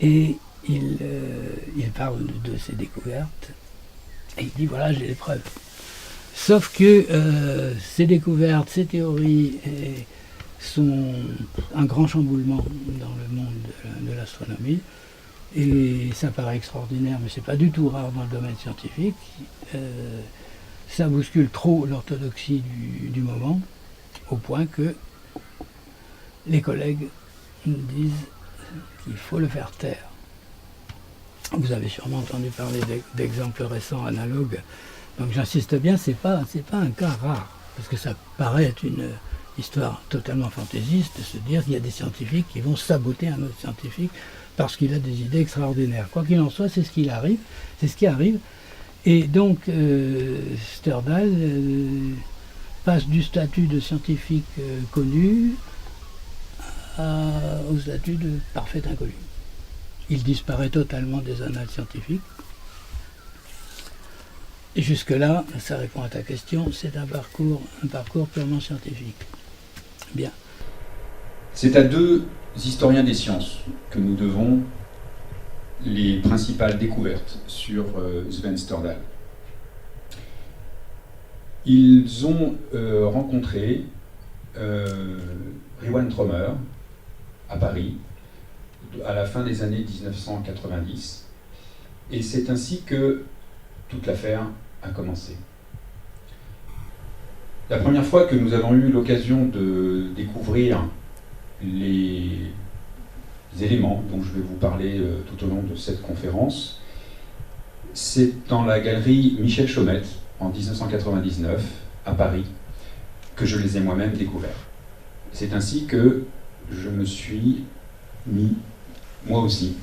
et il parle de ses découvertes et il dit voilà, j'ai les preuves. Sauf que ces découvertes, ces théories sont un grand chamboulement dans le monde de l'astronomie. Et ça paraît extraordinaire, mais c'est pas du tout rare dans le domaine scientifique. Ça bouscule trop l'orthodoxie du moment, au point que les collègues disent qu'il faut le faire taire. Vous avez sûrement entendu parler d'exemples récents analogues. Donc j'insiste bien, c'est pas un cas rare, parce que ça paraît être une histoire totalement fantaisiste de se dire qu'il y a des scientifiques qui vont saboter un autre scientifique parce qu'il a des idées extraordinaires. Quoi qu'il en soit, c'est ce qui arrive. Et donc Sterdal passe du statut de scientifique connu au statut de parfait inconnu. Il disparaît totalement des annales scientifiques. Et jusque-là, ça répond à ta question, c'est un parcours purement scientifique. Bien. C'est à 2 historiens des sciences que nous devons les principales découvertes sur Sven Sterdal. Ils ont rencontré Riwan Trommer à Paris à la fin des années 1990, et c'est ainsi que toute l'affaire a commencé. La première fois que nous avons eu l'occasion de découvrir les éléments dont je vais vous parler tout au long de cette conférence, c'est dans la galerie Michel Chaumette en 1999 à Paris que je les ai moi-même découverts. C'est ainsi que je me suis mis, moi aussi,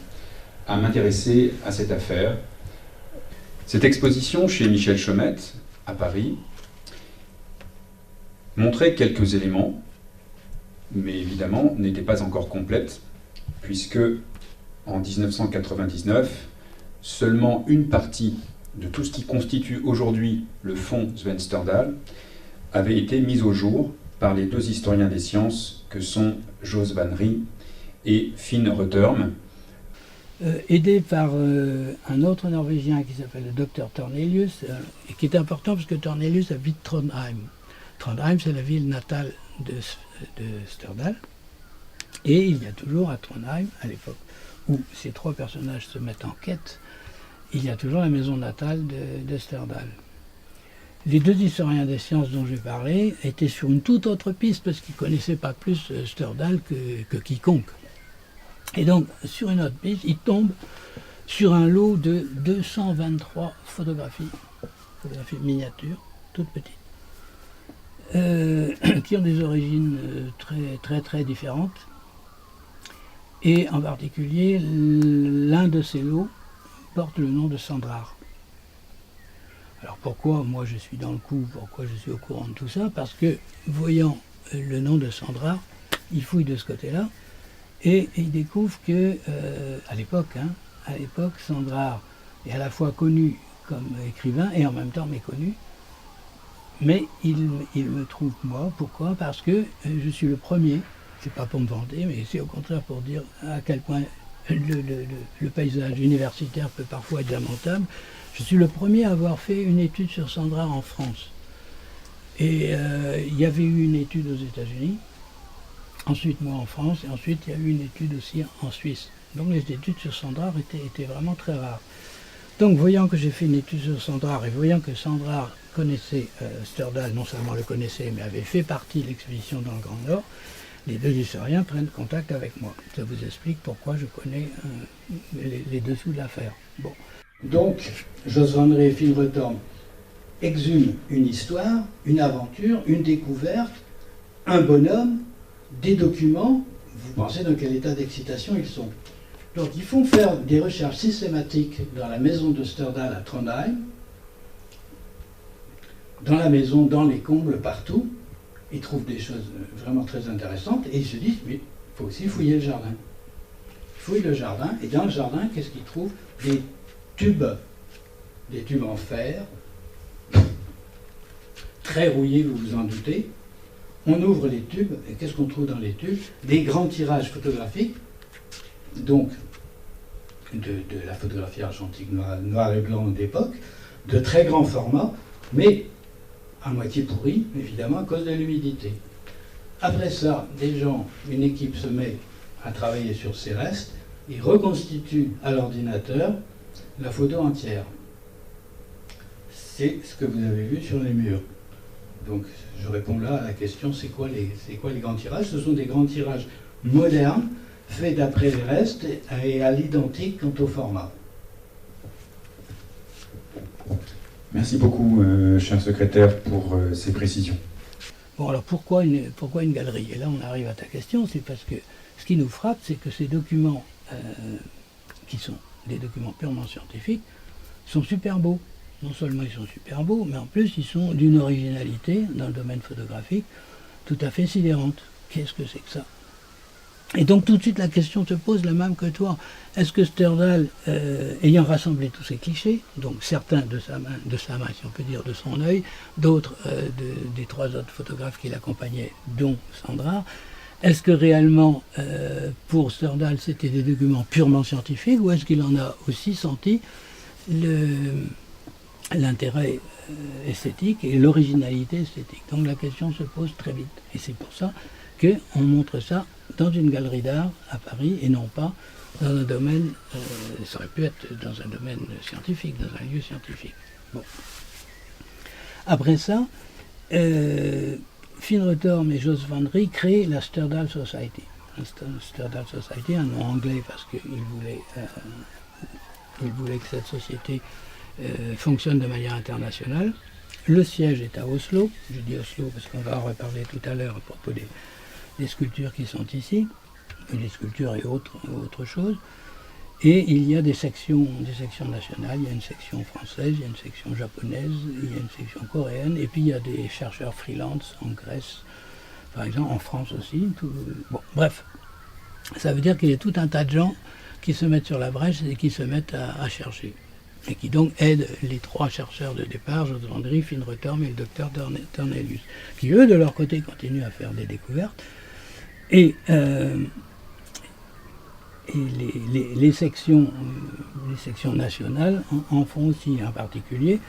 à m'intéresser à cette affaire. Cette exposition chez Michel Chaumette à Paris montrait quelques éléments, mais évidemment n'était pas encore complète, puisque en 1999, seulement une partie de tout ce qui constitue aujourd'hui le fonds Sven Sterdal avait été mise au jour par les 2 historiens des sciences que sont Jos van Rie et Finn Røtherm. Aidé par un autre Norvégien qui s'appelle le docteur Tornelius, et qui est important parce que Tornelius habite Trondheim. Trondheim, c'est la ville natale de Sterdal. Et il y a toujours à Trondheim, à l'époque où ces 3 personnages se mettent en quête, il y a toujours la maison natale de Sterdal. Les 2 historiens des sciences dont j'ai parlé étaient sur une toute autre piste parce qu'ils ne connaissaient pas plus Sterdal que quiconque. Et donc, sur une autre piste, ils tombent sur un lot de 223 photographies miniatures, toutes petites, qui ont des origines très différentes. Et en particulier, l'un de ces lots porte le nom de Sandrar. Alors pourquoi moi je suis dans le coup, pourquoi je suis au courant de tout ça? Parce que, voyant le nom de Sandrar, il fouille de ce côté-là, et il découvre que, à l'époque, Sandrar est à la fois connu comme écrivain et en même temps méconnu. Mais il me trouve moi. Pourquoi? Parce que je suis le premier, c'est pas pour me vanter, mais c'est au contraire pour dire à quel point le paysage universitaire peut parfois être lamentable. Je suis le premier à avoir fait une étude sur Sandrar en France. Et il y avait eu une étude aux États-Unis, ensuite moi en France, et ensuite il y a eu une étude aussi en Suisse. Donc les études sur Sandrar étaient vraiment très rares. Donc voyant que j'ai fait une étude sur Sandrar, et voyant que Sandrar connaissait Sterdal, non seulement le connaissait, mais avait fait partie de l'expédition dans le Grand Nord, les 2 historiens prennent contact avec moi. Ça vous explique pourquoi je connais les dessous de l'affaire. Bon. Donc, Jos van Rie et Finn Røtherm exhument une histoire, une aventure, une découverte, un bonhomme, des documents. Vous pensez dans quel état d'excitation ils sont. Donc ils font faire des recherches systématiques dans la maison de Sterdal à Trondheim, dans la maison, dans les combles, partout. Ils trouvent des choses vraiment très intéressantes et ils se disent, mais il faut aussi fouiller le jardin. Ils fouillent le jardin et dans le jardin, qu'est-ce qu'ils trouvent? Des tubes en fer, très rouillés, vous vous en doutez. On ouvre les tubes et qu'est-ce qu'on trouve dans les tubes? Des grands tirages photographiques, donc de la photographie argentique noir et blanc d'époque, de très grands formats, mais à moitié pourris, évidemment, à cause de l'humidité. Après ça, une équipe se met à travailler sur ces restes et reconstitue à l'ordinateur la photo entière. C'est ce que vous avez vu sur les murs. Donc, je réponds là à la question, c'est quoi les grands tirages? Ce sont des grands tirages modernes, faits d'après les restes et à l'identique quant au format. Merci beaucoup, cher secrétaire, pour ces précisions. Bon, alors pourquoi une galerie? Et là, on arrive à ta question, c'est parce que ce qui nous frappe, c'est que ces documents, qui sont des documents purement scientifiques, sont super beaux. Non seulement ils sont super beaux, mais en plus ils sont d'une originalité dans le domaine photographique tout à fait sidérante. Qu'est-ce que c'est que ça? Et donc tout de suite la question se pose la même que toi. Est-ce que Sterdal, ayant rassemblé tous ces clichés, donc certains de sa main si on peut dire, de son œil, d'autres des trois autres photographes qui l'accompagnaient, dont Sandra, est-ce que réellement pour Sterdal c'était des documents purement scientifiques ou est-ce qu'il en a aussi senti l'intérêt esthétique et l'originalité esthétique? Donc la question se pose très vite. Et c'est pour ça qu'on montre ça dans une galerie d'art à Paris et non pas dans un domaine, ça aurait pu être dans un domaine scientifique, dans un lieu scientifique. Bon. Après ça, Finn Rutorm et Jos van Rie créent la Sterdal Society. Sterdal Society, un nom anglais parce qu'ils voulaient que cette société fonctionne de manière internationale. Le siège est à Oslo. Je dis Oslo parce qu'on va en reparler tout à l'heure à propos des sculptures qui sont ici, et des sculptures et autre chose. Et il y a des sections nationales, il y a une section française, il y a une section japonaise, il y a une section coréenne, et puis il y a des chercheurs freelance en Grèce, par exemple, en France aussi. Bon, bref, ça veut dire qu'il y a tout un tas de gens qui se mettent sur la brèche et qui se mettent à chercher. Et qui donc aident les trois chercheurs de départ, Jos van Rie, Finn Rutorm et le docteur Tornelius, qui eux, de leur côté, continuent à faire des découvertes. Et les sections nationales en font aussi en particulier.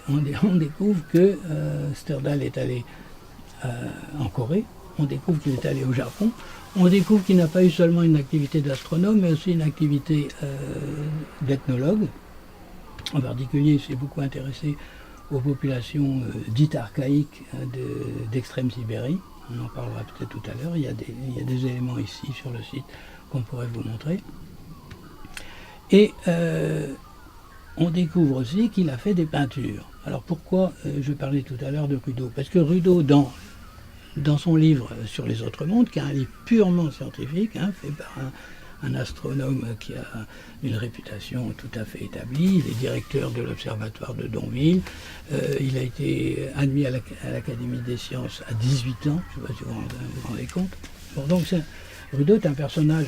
On découvre que Sterdal est allé en Corée, on découvre qu'il est allé au Japon, on découvre qu'il n'a pas eu seulement une activité d'astronome, mais aussi une activité d'ethnologue. En particulier, il s'est beaucoup intéressé aux populations dites archaïques d'extrême Sibérie. On en parlera peut-être tout à l'heure. Il y a des éléments ici sur le site qu'on pourrait vous montrer. Et on découvre aussi qu'il a fait des peintures. Alors pourquoi je parlais tout à l'heure de Rudeau? Parce que Rudeau, dans son livre sur les autres mondes, qui est un livre purement scientifique, fait par un astronome qui a une réputation tout à fait établie, il est directeur de l'observatoire de Donville, il a été admis à l'Académie des sciences à 18 ans, je ne sais pas si vous vous rendez compte. Bon, donc Rudeau est un personnage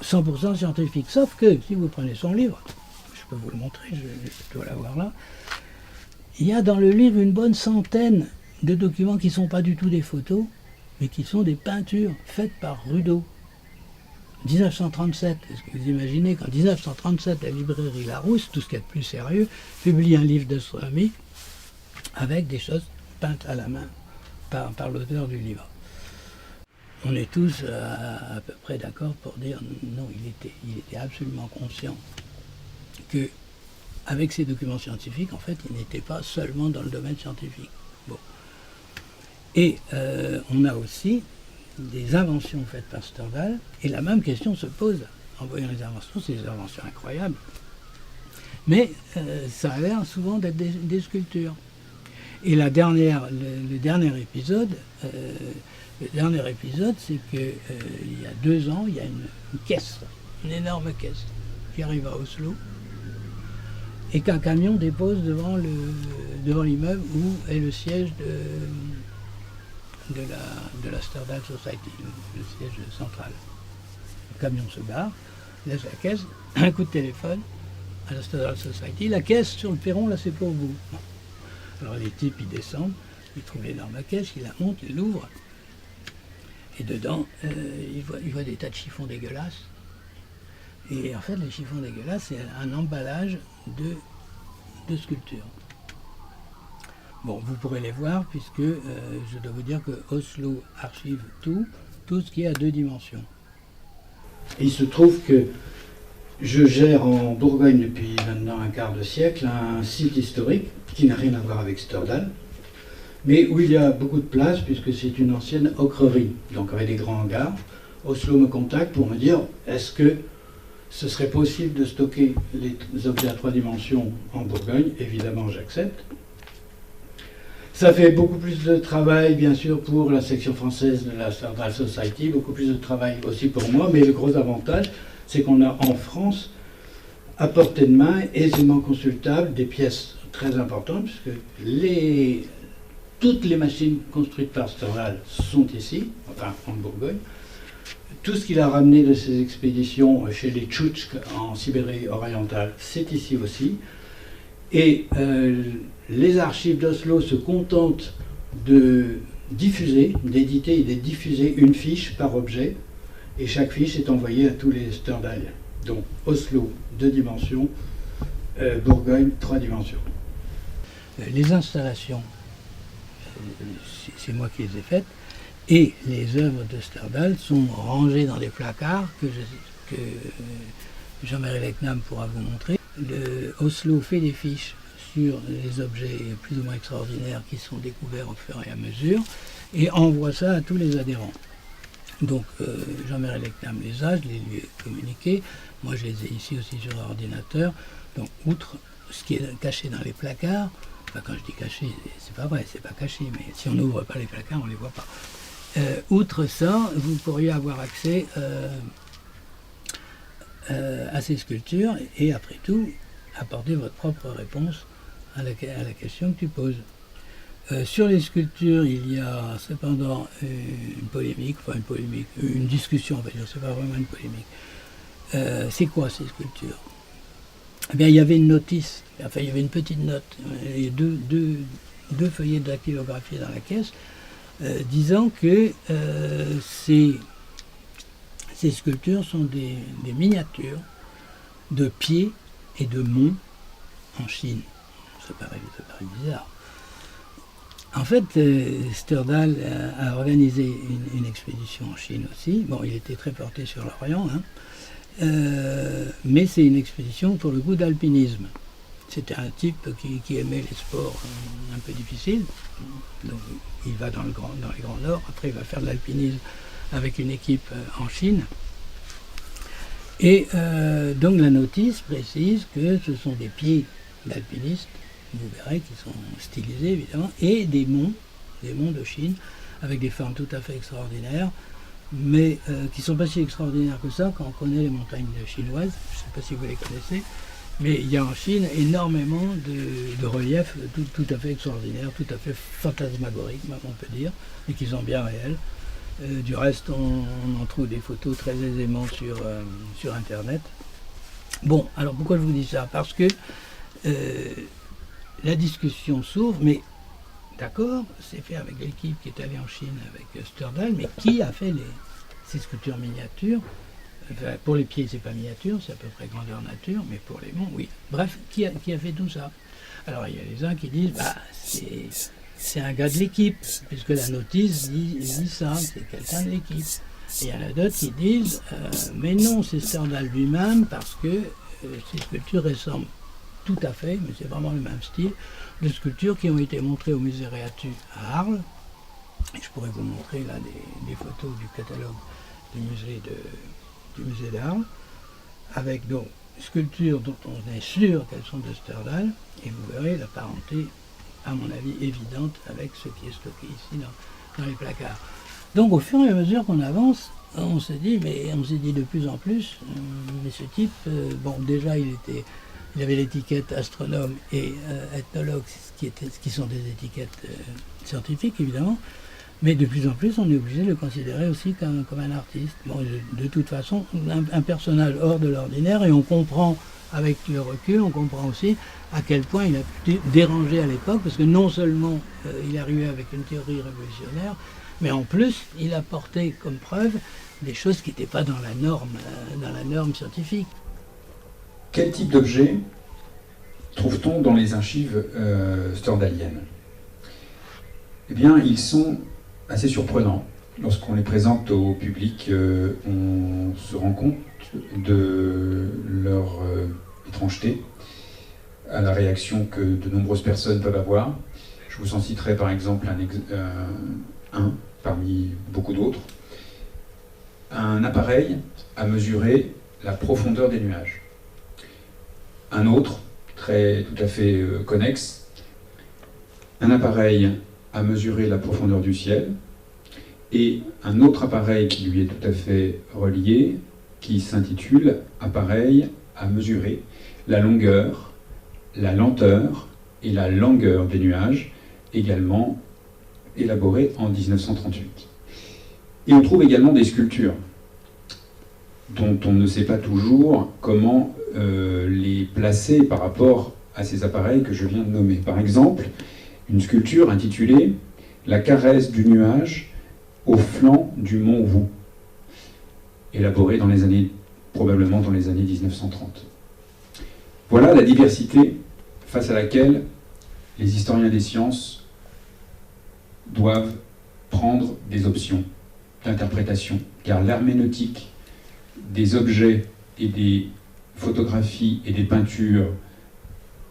100% scientifique, sauf que si vous prenez son livre, je peux vous le montrer, je dois l'avoir là, il y a dans le livre une bonne centaine de documents qui ne sont pas du tout des photos, mais qui sont des peintures faites par Rudeau. 1937, est-ce que vous imaginez qu'en 1937, la librairie Larousse, tout ce qu'il y a de plus sérieux, publie un livre d'astronomie avec des choses peintes à la main par l'auteur du livre. On est tous à peu près d'accord pour dire non, il était absolument conscient que avec ces documents scientifiques, en fait, il n'était pas seulement dans le domaine scientifique. Bon. Et on a aussi des inventions faites par Sterdal, et la même question se pose en voyant les inventions, c'est des inventions incroyables. Mais ça a l'air souvent d'être des sculptures. Et le dernier épisode, c'est que il y a 2 ans, il y a une caisse, une énorme caisse, qui arrive à Oslo, et qu'un camion dépose devant l'immeuble où est le siège de la Stordal Society, le siège central. Le camion se barre, laisse la caisse, un coup de téléphone à la Stordal Society. La caisse sur le perron, là, c'est pour vous. Alors les types, ils descendent, ils trouvent l'énorme caisse, ils la montent, ils l'ouvrent. Et dedans, ils voient des tas de chiffons dégueulasses. Et en fait, les chiffons dégueulasses, c'est un emballage de sculptures. Bon, vous pourrez les voir, puisque je dois vous dire que Oslo archive tout ce qui est à 2 dimensions. Et il se trouve que je gère en Bourgogne depuis maintenant un quart de siècle un site historique qui n'a rien à voir avec Stordal, mais où il y a beaucoup de place puisque c'est une ancienne ocrerie, donc avec des grands hangars. Oslo me contacte pour me dire est-ce que ce serait possible de stocker les objets à 3 dimensions en Bourgogne. Évidemment, j'accepte. Ça fait beaucoup plus de travail, bien sûr, pour la section française de la Stordal Society, beaucoup plus de travail aussi pour moi, mais le gros avantage, c'est qu'on a en France, à portée de main, aisément consultable, des pièces très importantes, puisque toutes les machines construites par Stordal sont ici, enfin en Bourgogne. Tout ce qu'il a ramené de ses expéditions chez les Tchouktches en Sibérie orientale, c'est ici aussi. Et les archives d'Oslo se contentent de diffuser, d'éditer et de diffuser une fiche par objet. Et chaque fiche est envoyée à tous les Stordaliens. Donc Oslo, 2 dimensions, Bourgogne, 3 dimensions. Les installations, c'est moi qui les ai faites, et les œuvres de Stordal sont rangées dans des placards que Jean-Marie Lecnam pourra vous montrer. Oslo fait des fiches sur les objets plus ou moins extraordinaires qui sont découverts au fur et à mesure et envoie ça à tous les adhérents. Donc Jean-Marie Lecnam les a, je les lui ai communiqués, moi je les ai ici aussi sur l'ordinateur. Donc outre ce qui est caché dans les placards, enfin, quand je dis caché, c'est pas vrai, c'est pas caché, mais si on n'ouvre pas les placards, on les voit pas. Outre ça, vous pourriez avoir accès à ces sculptures et après tout, apporter votre propre réponse à la question que tu poses. Sur les sculptures, il y a cependant une discussion, on va dire, c'est pas vraiment une polémique. C'est quoi ces sculptures? Eh bien, il y avait une notice, enfin il y avait une petite note, il y a deux feuillets dactylographiés dans la caisse, disant que ces sculptures sont des miniatures de pieds et de monts en Chine. Ça paraît bizarre. En fait, Stordal a organisé une expédition en Chine aussi. Bon, il était très porté sur l'Orient, hein. Mais c'est une expédition pour le goût d'alpinisme. C'était un type qui aimait les sports un peu difficiles. Donc, il va dans les Grands Nord. Après, il va faire de l'alpinisme avec une équipe en Chine. Et donc, la notice précise que ce sont des pieds d'alpinistes, vous verrez, qui sont stylisés évidemment, et des monts de Chine, avec des formes tout à fait extraordinaires, mais qui ne sont pas si extraordinaires que ça quand on connaît les montagnes chinoises. Je ne sais pas si vous les connaissez, mais il y a en Chine énormément de reliefs tout à fait extraordinaires, tout à fait fantasmagoriques, on peut dire, et qui sont bien réels. Du reste, on en trouve des photos très aisément sur Internet. Bon, alors pourquoi je vous dis ça? Parce que la discussion s'ouvre, mais d'accord, c'est fait avec l'équipe qui est allée en Chine avec Stordal, mais qui a fait ces sculptures miniatures? Enfin, pour les pieds, c'est pas miniature, c'est à peu près grandeur nature, mais pour les monts, oui. Bref, qui a fait tout ça? Alors, il y a les uns qui disent, c'est un gars de l'équipe, puisque la notice dit ça, c'est quelqu'un de l'équipe. Et il y en a d'autres qui disent, mais non, c'est Stordal lui-même, parce que ces sculptures ressemblent tout à fait, mais c'est vraiment le même style, de sculptures qui ont été montrées au musée Réatu à Arles. Et je pourrais vous montrer là des photos du catalogue du musée d'Arles, avec donc sculptures dont on est sûr qu'elles sont de Stendhal, et vous verrez la parenté, à mon avis, évidente avec ce qui est stocké ici dans les placards. Donc au fur et à mesure qu'on avance, on s'est dit de plus en plus, mais ce type, bon déjà il avait l'étiquette astronome et ethnologue, qui sont des étiquettes scientifiques évidemment, mais de plus en plus on est obligé de le considérer aussi comme un artiste. Bon, de toute façon, un personnage hors de l'ordinaire, et on comprend avec le recul, on comprend aussi à quel point il a pu déranger à l'époque, parce que non seulement il arrivait avec une théorie révolutionnaire, mais en plus il apportait comme preuve des choses qui n'étaient pas dans la norme scientifique. Quel type d'objets trouve-t-on dans les archives stendhaliennes? Eh bien, ils sont assez surprenants. Lorsqu'on les présente au public, on se rend compte de leur étrangeté, à la réaction que de nombreuses personnes peuvent avoir. Je vous en citerai par exemple un parmi beaucoup d'autres. Un appareil à mesurer la profondeur des nuages. Un autre, tout à fait connexe, un appareil à mesurer la profondeur du ciel, et un autre appareil qui lui est tout à fait relié, qui s'intitule appareil à mesurer la longueur, la lenteur et la langueur des nuages, également élaboré en 1938. Et on trouve également des sculptures dont on ne sait pas toujours comment les placer par rapport à ces appareils que je viens de nommer. Par exemple, une sculpture intitulée « La caresse du nuage au flanc du mont Vou », élaborée probablement dans les années 1930. Voilà la diversité face à laquelle les historiens des sciences doivent prendre des options d'interprétation, car l'herméneutique des objets et des photographies et des peintures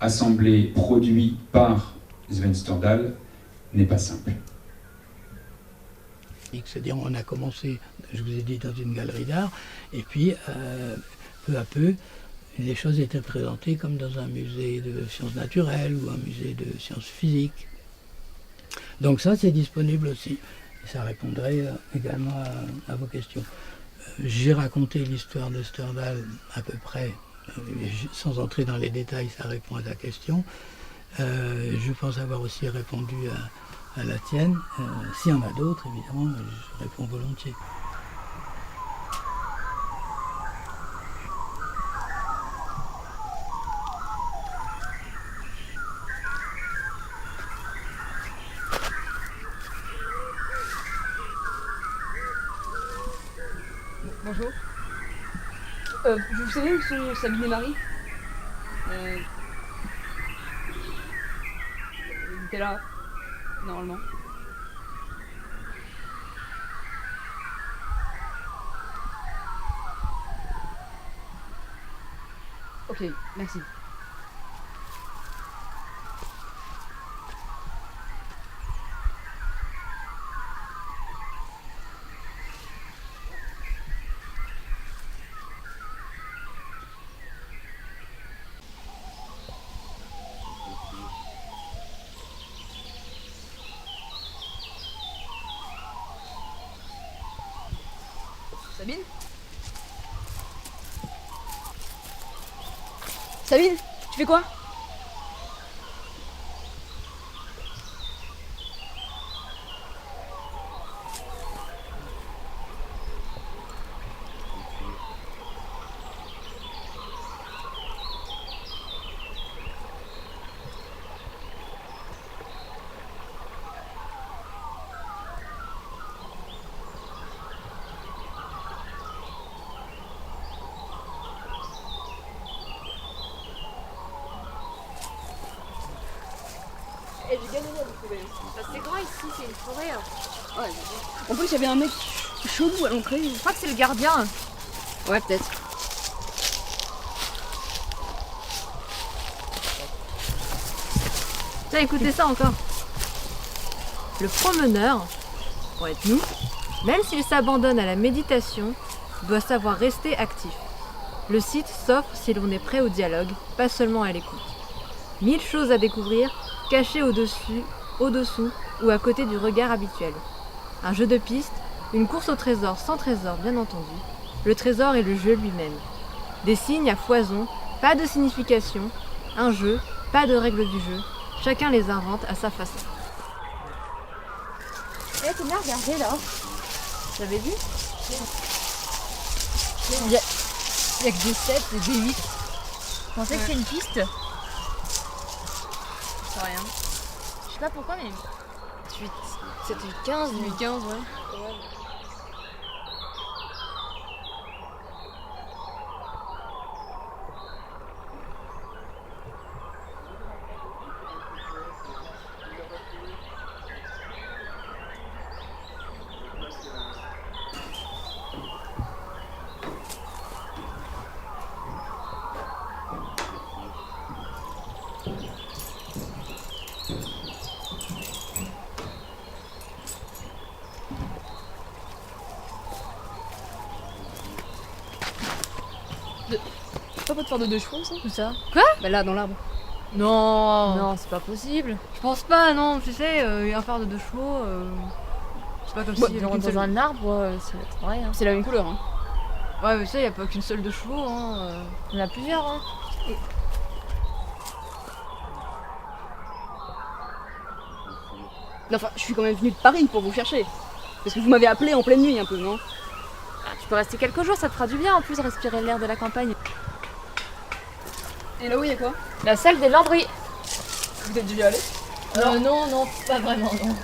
assemblées, produits par Sven Stendhal, n'est pas simple. C'est-à-dire on a commencé, je vous ai dit, dans une galerie d'art, et puis peu à peu, les choses étaient présentées comme dans un musée de sciences naturelles ou un musée de sciences physiques. Donc ça, c'est disponible aussi. Et ça répondrait également à vos questions. J'ai raconté l'histoire de Stendhal à peu près, sans entrer dans les détails, ça répond à ta question. Je pense avoir aussi répondu à la tienne. S'il y en a d'autres, évidemment, je réponds volontiers. Bonjour. Vous savez où sont Sabine et Marie? Ils étaient là, normalement. Ok, merci. Sabine? Sabine, tu fais quoi? J'ai bien aimé vous trouver. C'est grand ici, c'est une forêt. Ouais, en plus, il y avait un mec chelou à l'entrée. Je crois que c'est le gardien. Ouais, peut-être. Tiens, écoutez ça encore. Le promeneur, pour être nous, même s'il s'abandonne à la méditation, doit savoir rester actif. Le site s'offre si l'on est prêt au dialogue, pas seulement à l'écoute. 1000 choses à découvrir, cachées au-dessus, au-dessous ou à côté du regard habituel. Un jeu de piste, une course au trésor sans trésor bien entendu, le trésor et le jeu lui-même. Des signes à foison, pas de signification, un jeu, pas de règles du jeu, chacun les invente à sa façon. Eh, t'es bien regardé là. J'avais vu. Il y a que des 7 et des 8. Je pensais que c'était une piste. C'est rien. Je sais pas pourquoi, mais. 8. C'était 15. 15, ouais. Pas pour te faire de 2 chevaux, ça? Où ça? Quoi? Bah là, dans l'arbre. Non. Non, c'est pas possible. Je pense pas, non, tu sais, un phare de 2 chevaux, c'est pas comme Ouais, si... il y avait qu'une dans seule- un arbre, c'est pareil. Hein. C'est la même couleur, hein. Ouais, mais ça, y a pas qu'une seule de chevaux, hein. Il y en a plusieurs, hein. Non, enfin, je suis quand même venue de Paris pour vous chercher. Parce que vous m'avez appelé en pleine nuit un peu, non? Tu peux rester quelques jours, ça te fera du bien en plus, respirer l'air de la campagne. Et là-haut, il y a quoi? La salle des lambris. Vous êtes déjà allé? Non, pas vraiment, non.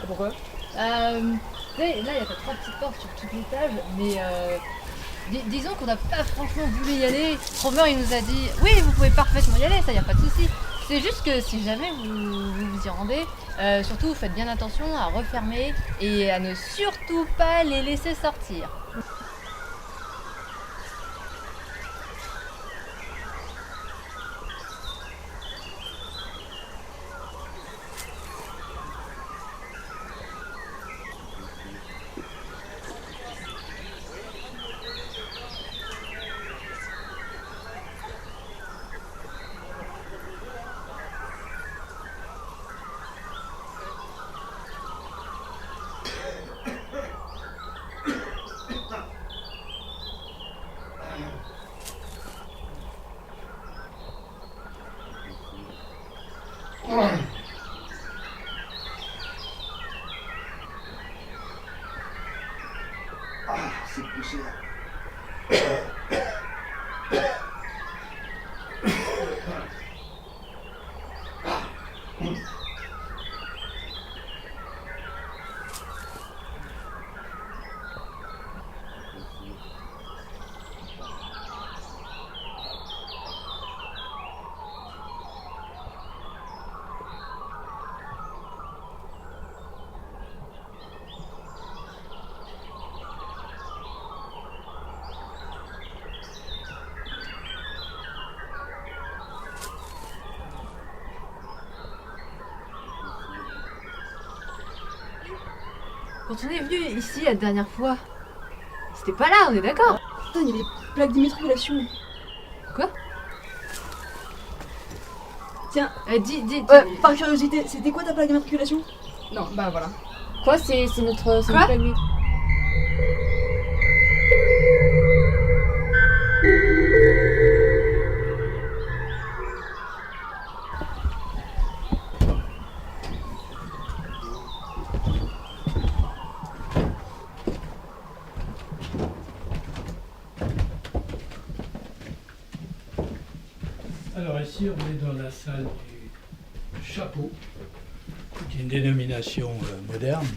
Pourquoi? Tu sais, là, il y a 3 petites portes sur tout l'étage, mais disons qu'on n'a pas franchement voulu y aller. Romain, il nous a dit, oui, vous pouvez parfaitement y aller, ça, y a pas de souci. C'est juste que si jamais vous y rendez, surtout faites bien attention à refermer et à ne surtout pas les laisser sortir. C'est poussé là. Quand on est venu ici la dernière fois, c'était pas là, on est d'accord? Putain, il y avait des plaques d'immatriculation. Quoi? Tiens, dis. par curiosité, c'était quoi ta plaque d'immatriculation? Non, bah voilà. Quoi, c'est notre Quoi plaque de- Alors ici, on est dans la salle du chapeau, qui est une dénomination moderne.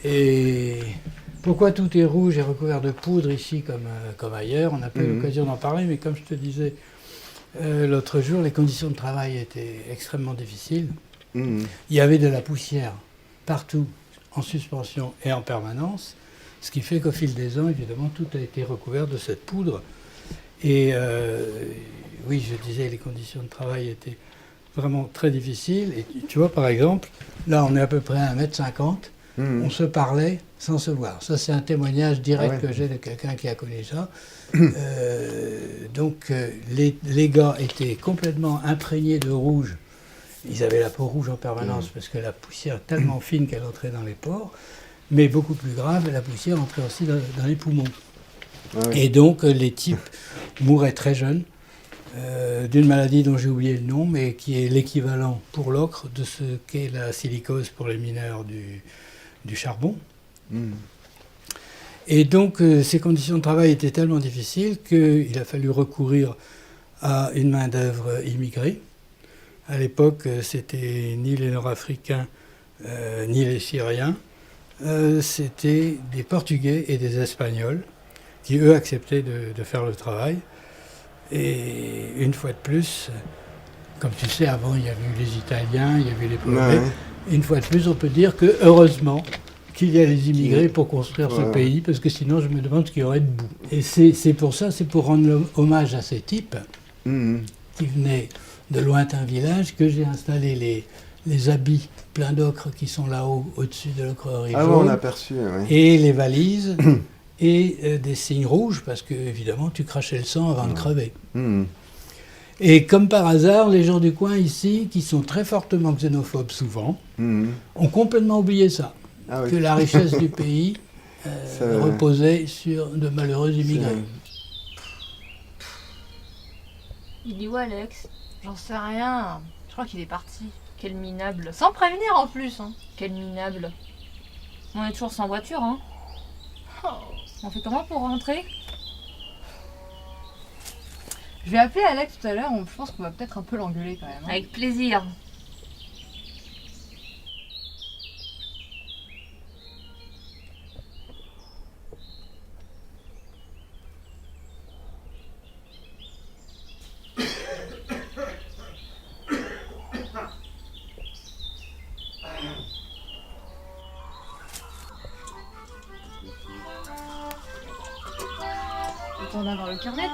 Et pourquoi tout est rouge et recouvert de poudre ici comme ailleurs? On n'a pas eu l'occasion d'en parler, mais comme je te disais l'autre jour, les conditions de travail étaient extrêmement difficiles. Il y avait de la poussière partout, en suspension et en permanence, ce qui fait qu'au fil des ans, évidemment, tout a été recouvert de cette poudre. Et oui, je disais, les conditions de travail étaient vraiment très difficiles. Et tu vois, par exemple, là, on est à peu près à 1,50 m. on se parlait sans se voir. Ça, c'est un témoignage direct Ah ouais. que j'ai de quelqu'un qui a connu ça. Donc, les gars étaient complètement imprégnés de rouge. Ils avaient la peau rouge en permanence parce que la poussière est tellement fine qu'elle entrait dans les pores. Mais beaucoup plus grave, la poussière entrait aussi dans les poumons. Ah oui. Et donc, les types mouraient très jeunes d'une maladie dont j'ai oublié le nom, mais qui est l'équivalent pour l'ocre de ce qu'est la silicose pour les mineurs du charbon. Et donc, ces conditions de travail étaient tellement difficiles qu'il a fallu recourir à une main-d'œuvre immigrée. À l'époque, c'était ni les Nord-Africains, ni les Syriens. C'était des Portugais et des Espagnols qui, eux, acceptaient de faire le travail. Et une fois de plus, comme tu sais, avant, il y avait eu les Italiens, il y avait les Polonais. Ouais. Une fois de plus, on peut dire que, heureusement, qu'il y a les immigrés pour construire ce pays, parce que sinon, je me demande ce qu'il y aurait debout. Et c'est pour ça, c'est pour rendre hommage à ces types qui venaient de lointains villages, que j'ai installé les habits pleins d'ocre qui sont là-haut, au-dessus de l'ocrerie Ah jaune, ouais, on a aperçu, ouais. et les valises, et des signes rouges, parce que, évidemment, tu crachais le sang avant de crever. Et comme par hasard, les gens du coin ici, qui sont très fortement xénophobes souvent, ont complètement oublié ça. Ah oui. Que la richesse du pays Ça- reposait sur de malheureux immigrés. Il est où Alex? J'en sais rien. Je crois qu'il est parti. Quel minable. Sans prévenir en plus, hein. Quel minable. On est toujours sans voiture, hein. Oh. On fait comment pour rentrer? Je vais appeler Alex tout à l'heure, je pense qu'on va peut-être un peu l'engueuler quand même. Hein. Avec plaisir. Autant d'avoir le cœur net.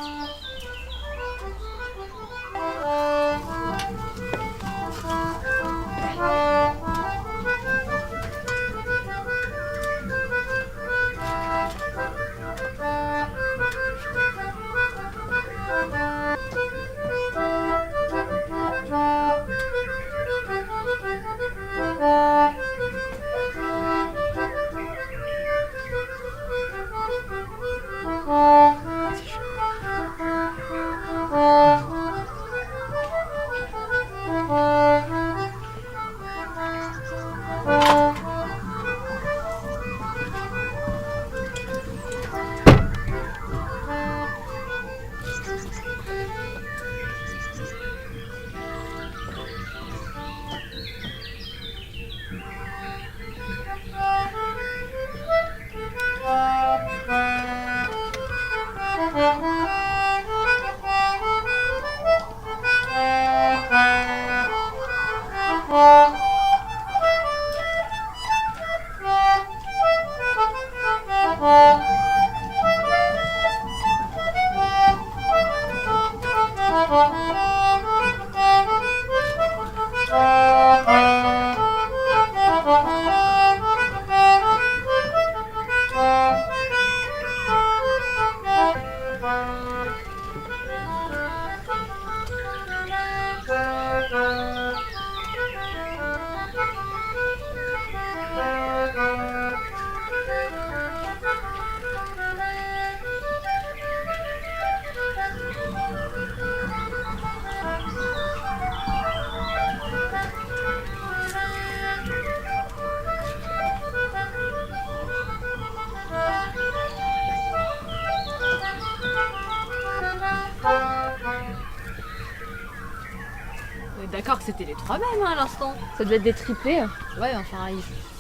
D'accord que c'était les trois mêmes hein, à l'instant. Ça devait être des triplés. Ouais, enfin,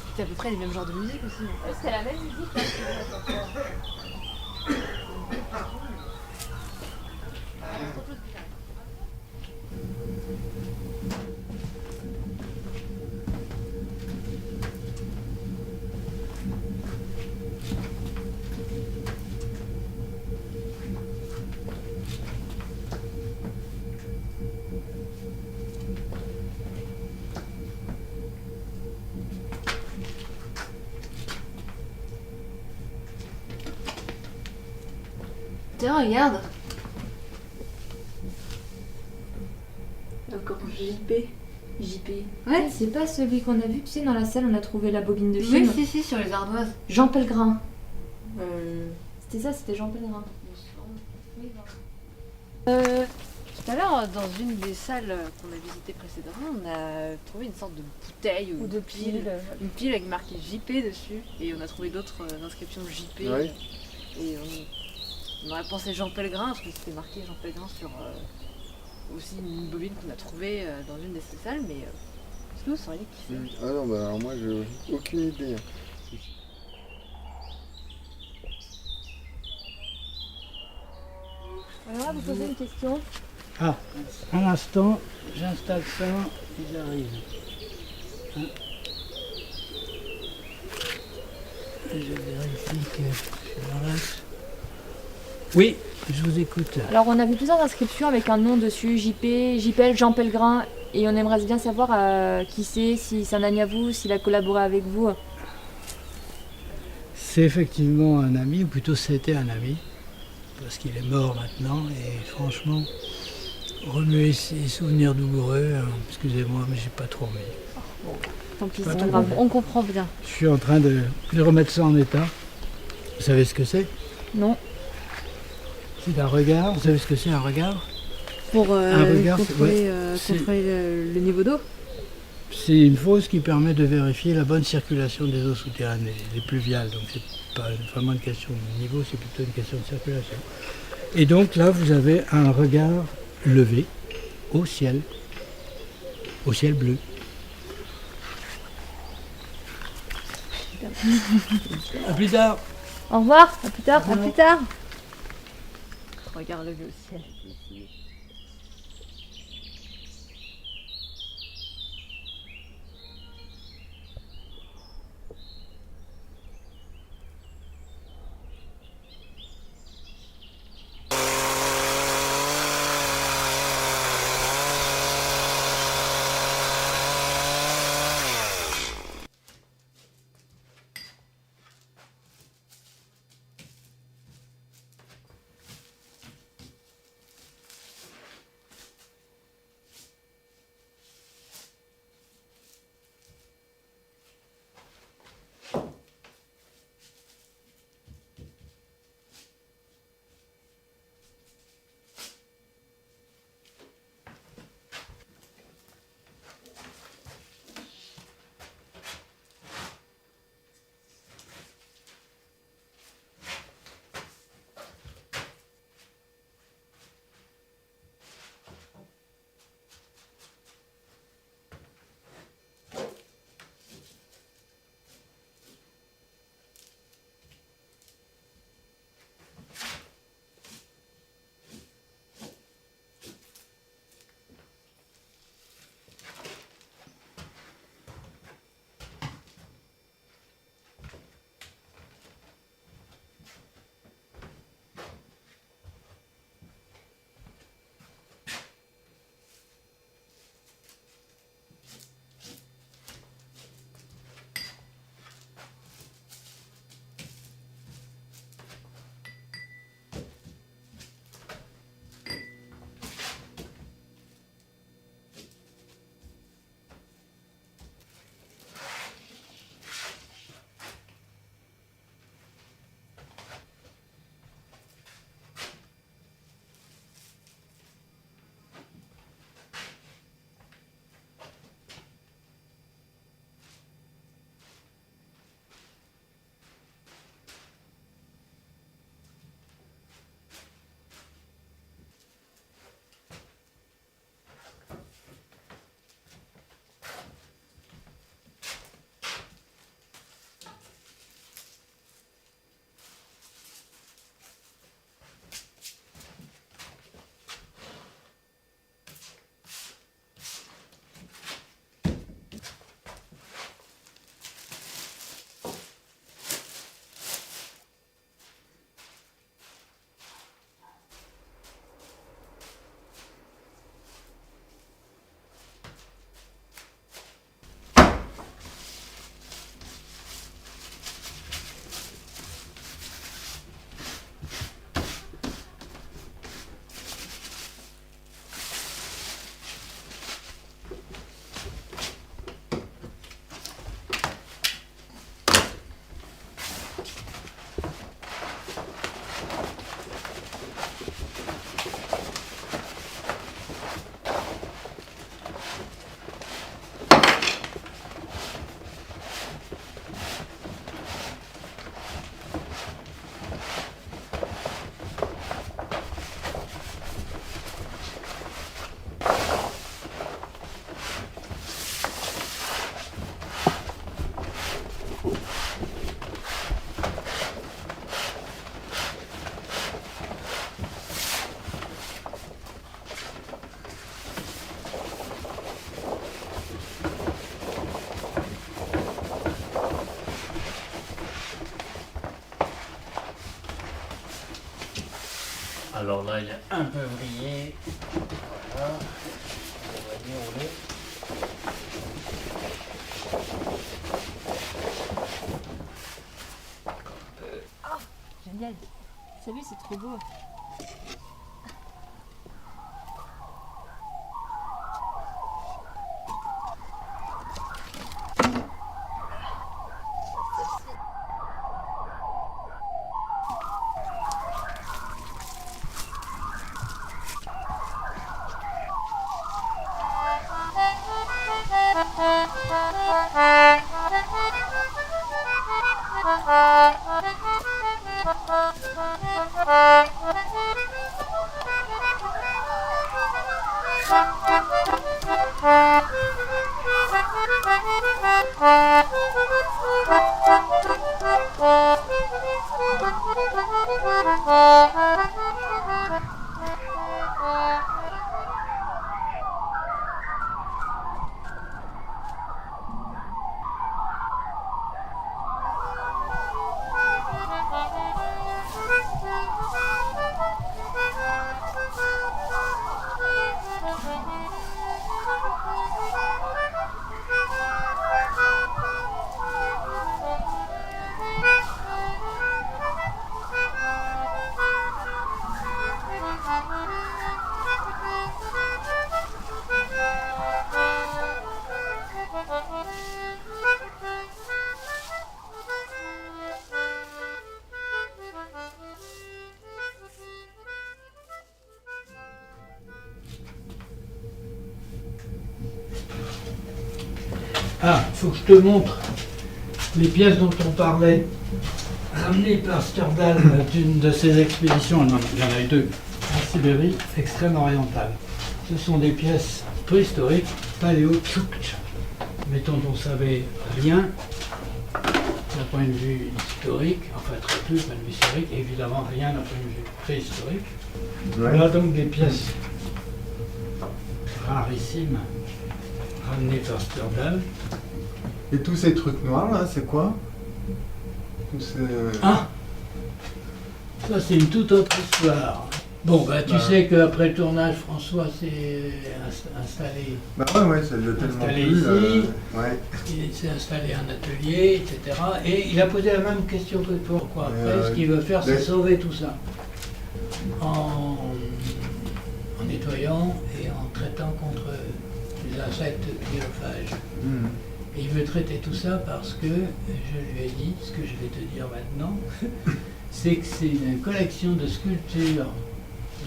c'était à peu près les mêmes genres de musique aussi. C'était la même musique. Là, Tiens, regarde. Encore JP. JP. Ouais. C'est pas celui qu'on a vu, tu sais, dans la salle, on a trouvé la bobine de film. Oui, si, sur les ardoises. Jean Pellegrin. C'était ça, c'était Jean Pellegrin. Tout à l'heure, dans une des salles qu'on a visitées précédemment, on a trouvé une sorte de bouteille Ou de pile. Une pile avec marqué JP dessus. Et on a trouvé d'autres inscriptions JP. Ouais. Et on aurait pensé Jean Pellegrin, parce que c'était marqué Jean Pellegrin sur aussi une bobine qu'on a trouvée dans une de ces salles. Mais est-ce que vous sauriez qui c'est? Ah non, bah alors moi j'ai aucune idée. Alors là, vous posez une question. Ah, un instant, j'installe ça et j'arrive. Hein. Je vérifie que je suis dans l'axe. Oui, je vous écoute. Alors, on a vu plusieurs inscriptions avec un nom dessus, JP, JPL, Jean Pellegrin, et on aimerait bien savoir qui c'est, si c'est un ami à vous, s'il a collaboré avec vous. C'est effectivement un ami, ou plutôt c'était un ami, parce qu'il est mort maintenant, et franchement, remuer ses souvenirs douloureux, excusez-moi, mais j'ai pas trop envie. Tant pis, Pas c'est trop pas grave, envie. on comprend bien. Je suis en train de remettre ça en état. Vous savez ce que c'est? Non. C'est un regard. Vous savez ce que c'est un regard? Pour Un regard, contrôler, c'est- contrôler le niveau d'eau. C'est une fosse qui permet de vérifier la bonne circulation des eaux souterraines, les pluviales. Donc c'est pas vraiment une question de niveau, c'est plutôt une question de circulation. Et donc là, vous avez un regard levé au ciel bleu. À plus tard. Au revoir, à plus tard, à plus tard. Regarde le vieux ciel. Alors là, il a un peu vrillé. Voilà. On va dérouler. Ah, génial. Salut, c'est trop beau. Ah, il faut que je te montre les pièces dont on parlait, ramenées par Stjørdal d'une de ses expéditions, il y en a eu deux, en Sibérie extrême-orientale. Ce sont des pièces préhistoriques, paléo-tchoukch, mais dont on ne savait rien d'un point de vue historique, enfin très peu d'un point de vue historique, et évidemment rien d'un point de vue préhistorique. Ouais. Voilà donc des pièces rarissimes, ramenées par Stjørdal. Et tous ces trucs noirs là, c'est quoi? Tous ces... Ah, ça c'est une toute autre histoire. Bon, bah tu sais qu'après le tournage, François s'est installé. Bah ouais, ça lui a tellement installé plu. ici. Ouais. Il s'est installé un atelier, etc. Et il a posé la même question que toi. Pourquoi après, ce qu'il veut faire, c'est sauver tout ça. En nettoyant et en traitant contre les insectes chronophages. Mmh. Et il veut traiter tout ça parce que, je lui ai dit, ce que je vais te dire maintenant, c'est que c'est une collection de sculptures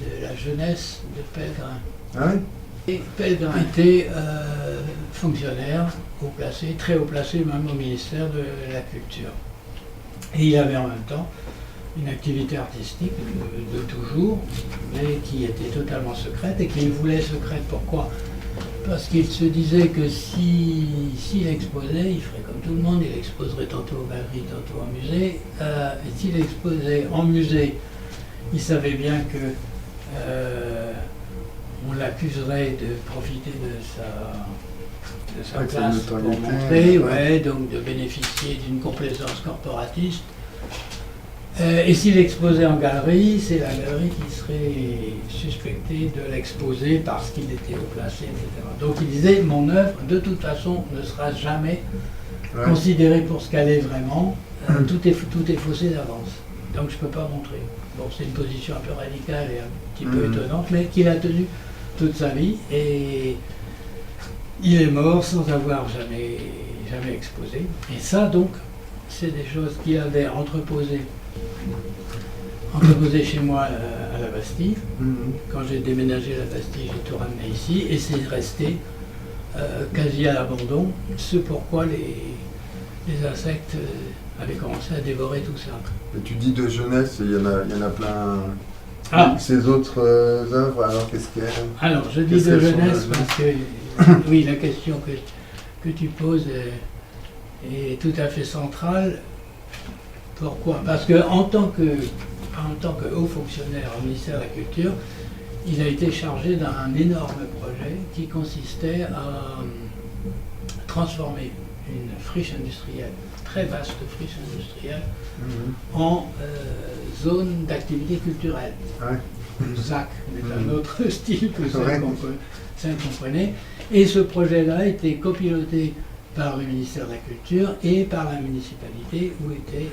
de la jeunesse de Pellegrin. Ah oui? Et Pellegrin était fonctionnaire, haut placé, très haut placé même au ministère de la Culture. Et il avait en même temps une activité artistique de toujours, mais qui était totalement secrète et qu'il voulait secrète. Pourquoi ? Parce qu'il se disait que s'il exposait, il ferait comme tout le monde, il exposerait tantôt aux galeries, tantôt en musée. Et s'il exposait en musée, il savait bien que on l'accuserait de profiter de sa place pour montrer, donc de bénéficier d'une complaisance corporatiste. Et s'il exposait en galerie, c'est la galerie qui serait suspectée de l'exposer parce qu'il était haut placé, etc. Donc il disait, mon œuvre, de toute façon, ne sera jamais considérée pour ce qu'elle est vraiment. Tout est faussé d'avance. Donc je ne peux pas montrer. Bon, c'est une position un peu radicale et un petit peu étonnante, mais qu'il a tenue toute sa vie. Et il est mort sans avoir jamais exposé. Et ça, donc, c'est des choses qu'il avait entreposées chez moi à la Bastille. Quand j'ai déménagé à la Bastille, j'ai tout ramené ici et c'est resté quasi à l'abandon, ce pourquoi les insectes avaient commencé à dévorer tout ça. Et tu dis de jeunesse, il y en a plein. Ces autres œuvres, alors qu'est-ce qu'il y a? Alors je dis de jeunesse parce que oui, la question que tu poses est tout à fait centrale. Pourquoi? Parce qu'en tant que haut fonctionnaire au ministère de la Culture, il a été chargé d'un énorme projet qui consistait à transformer une friche industrielle, très vaste friche industrielle, en zone d'activité culturelle. le ZAC, mais d'un autre style que celle qu'on connaît. Et ce projet-là a été copiloté par le ministère de la Culture et par la municipalité où était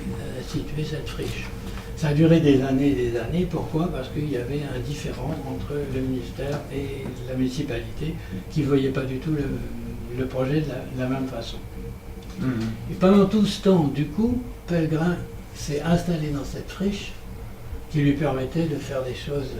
située cette friche. Ça a duré des années. Pourquoi? Parce qu'il y avait un différend entre le ministère et la municipalité qui ne voyaient pas du tout le projet de la même façon. Et pendant tout ce temps, du coup, Pellegrin s'est installé dans cette friche qui lui permettait de faire des choses...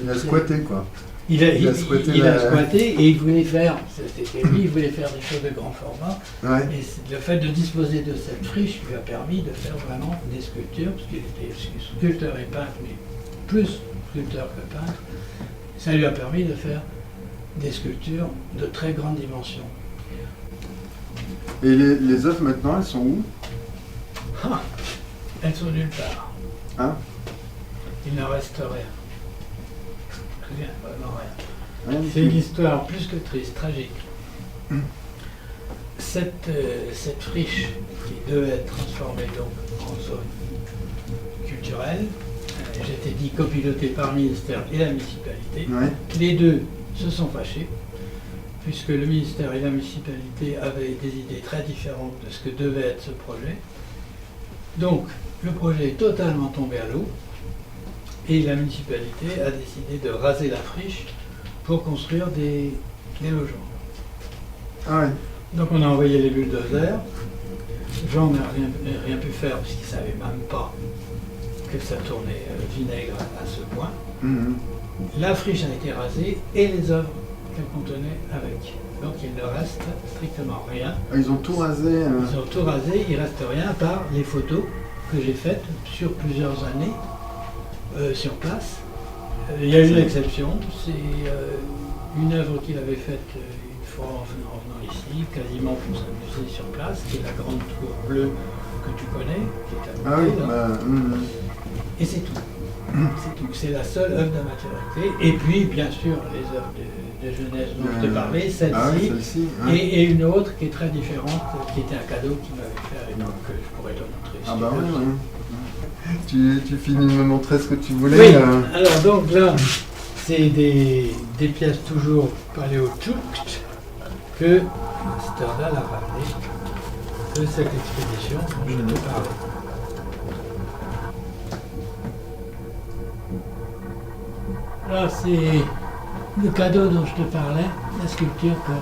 Il a squatté, quoi. Il a squatté et il voulait faire, c'était lui, il voulait faire des choses de grand format. Ouais. Et le fait de disposer de cette friche lui a permis de faire vraiment des sculptures, parce qu'il était sculpteur et peintre, mais plus sculpteur que peintre. Ça lui a permis de faire des sculptures de très grande dimension. Et les œuvres maintenant, elles sont où? Elles sont nulle part. Hein? Il ne reste rien. Rien, vraiment rien. C'est une histoire plus que triste, tragique. Cette friche qui devait être transformée donc en zone culturelle, j'étais dit copilotée par le ministère et la municipalité. Ouais. Les deux se sont fâchés, puisque le ministère et la municipalité avaient des idées très différentes de ce que devait être ce projet. Donc, le projet est totalement tombé à l'eau. Et la municipalité a décidé de raser la friche pour construire des logements. Ah ouais. Donc on a envoyé les bulldozers. Jean n'a rien pu faire parce qu'il ne savait même pas que ça tournait vinaigre à ce point. La friche a été rasée et les œuvres qu'elle contenait avec. Donc il ne reste strictement rien. Ah, ils ont tout rasé. Ils ont tout rasé, il ne reste rien à part les photos que j'ai faites sur plusieurs années. Sur place. Il y a une exception, c'est une œuvre qu'il avait faite une fois en venant ici, quasiment pour s'amuser sur place, qui est la grande tour bleue que tu connais, qui est à côté, là. Et c'est tout. C'est tout. C'est la seule œuvre d'amateurité. Et puis, bien sûr, les œuvres de jeunesse dont je te parlais, celle-ci, et une autre qui est très différente, qui était un cadeau qu'il m'avait fait à l'époque, que je pourrais te montrer. Ah bah oui. Tu finis de me montrer ce que tu voulais. Oui, alors donc là, c'est des pièces toujours paléoturques que Sterdal a ramenées de cette expédition dont je te parlais. Là, c'est le cadeau dont je te parlais, la sculpture que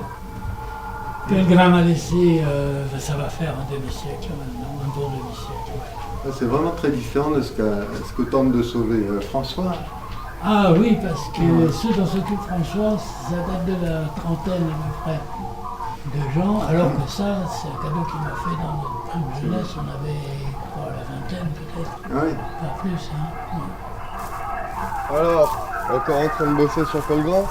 Pellegrin m'a laissée, ça va faire un demi-siècle maintenant, un bon demi-siècle. Ouais. C'est vraiment très différent de ce que tente de sauver François. Ah oui, parce que ce dont s'occupe François, ça date de la trentaine à peu près de gens, alors que ça, c'est un cadeau qu'il m'a fait dans notre prime jeunesse, on avait la vingtaine peut-être, pas plus. Alors, encore en train de bosser sur Pellegrin.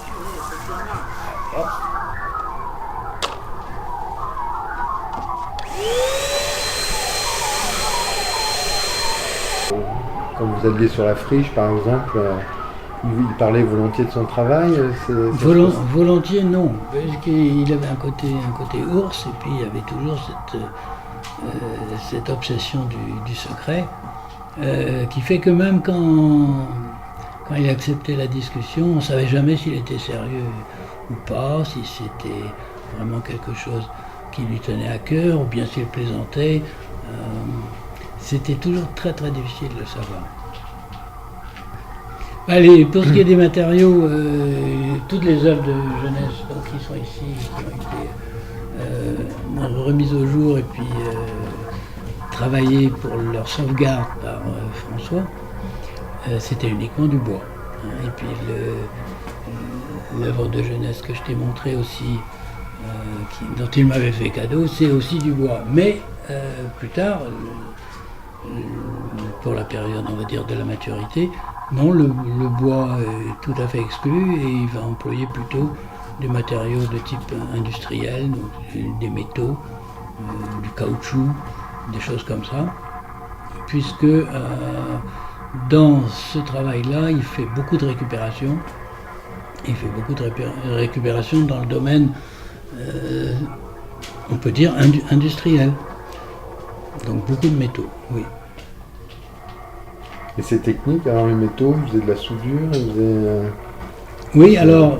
Quand vous alliez sur la friche, par exemple, il parlait volontiers de son travail. Volontiers, non. Parce qu'il avait un côté ours, et puis il y avait toujours cette obsession du secret, qui fait que même quand il acceptait la discussion, on ne savait jamais s'il était sérieux ou pas, si c'était vraiment quelque chose qui lui tenait à cœur, ou bien s'il plaisantait. C'était toujours très très difficile de le savoir. Allez, pour ce qui est des matériaux, toutes les œuvres de jeunesse donc, qui sont ici, qui ont été remises au jour et puis travaillées pour leur sauvegarde par François, c'était uniquement du bois. Et puis l'œuvre de jeunesse que je t'ai montrée aussi, dont il m'avait fait cadeau, c'est aussi du bois. Mais plus tard, pour la période, on va dire, de la maturité, non, le bois est tout à fait exclu et il va employer plutôt des matériaux de type industriel, donc des métaux, du caoutchouc, des choses comme ça, puisque dans ce travail-là, il fait beaucoup de récupération. Il fait beaucoup de récupération dans le domaine, on peut dire, industriel. Donc beaucoup de métaux, oui. Et c'est technique, alors les métaux, ils faisaient de la soudure, ils faisaient... Oui, alors,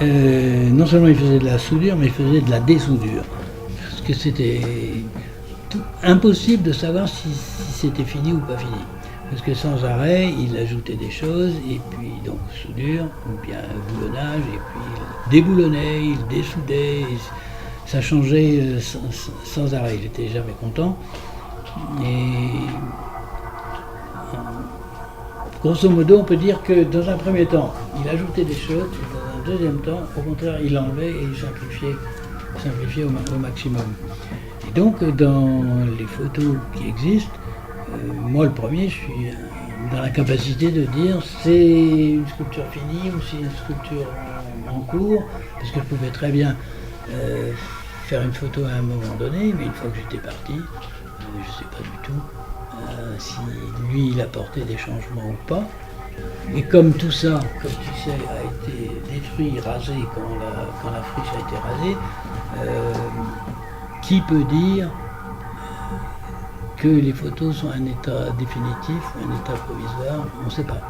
non seulement il faisait de la soudure, mais il faisait de la désoudure. Parce que c'était impossible de savoir si c'était fini ou pas fini. Parce que sans arrêt, il ajoutait des choses, et puis donc soudure, ou bien boulonnage, et puis il déboulonnait, il dessoudait, ça changeait sans arrêt, il n'était jamais content. Et grosso modo, on peut dire que dans un premier temps, il ajoutait des choses, et dans un deuxième temps, au contraire, il enlevait et il simplifiait au maximum. Et donc, dans les photos qui existent, moi le premier, je suis dans la capacité de dire c'est une sculpture finie ou c'est une sculpture en cours, parce que je pouvais très bien faire une photo à un moment donné, mais une fois que j'étais parti, je ne sais pas du tout si lui il apportait des changements ou pas. Et comme tout ça, comme tu sais, a été détruit, rasé quand la friche a été rasée, qui peut dire que les photos sont un état définitif ou un état provisoire? On ne sait pas.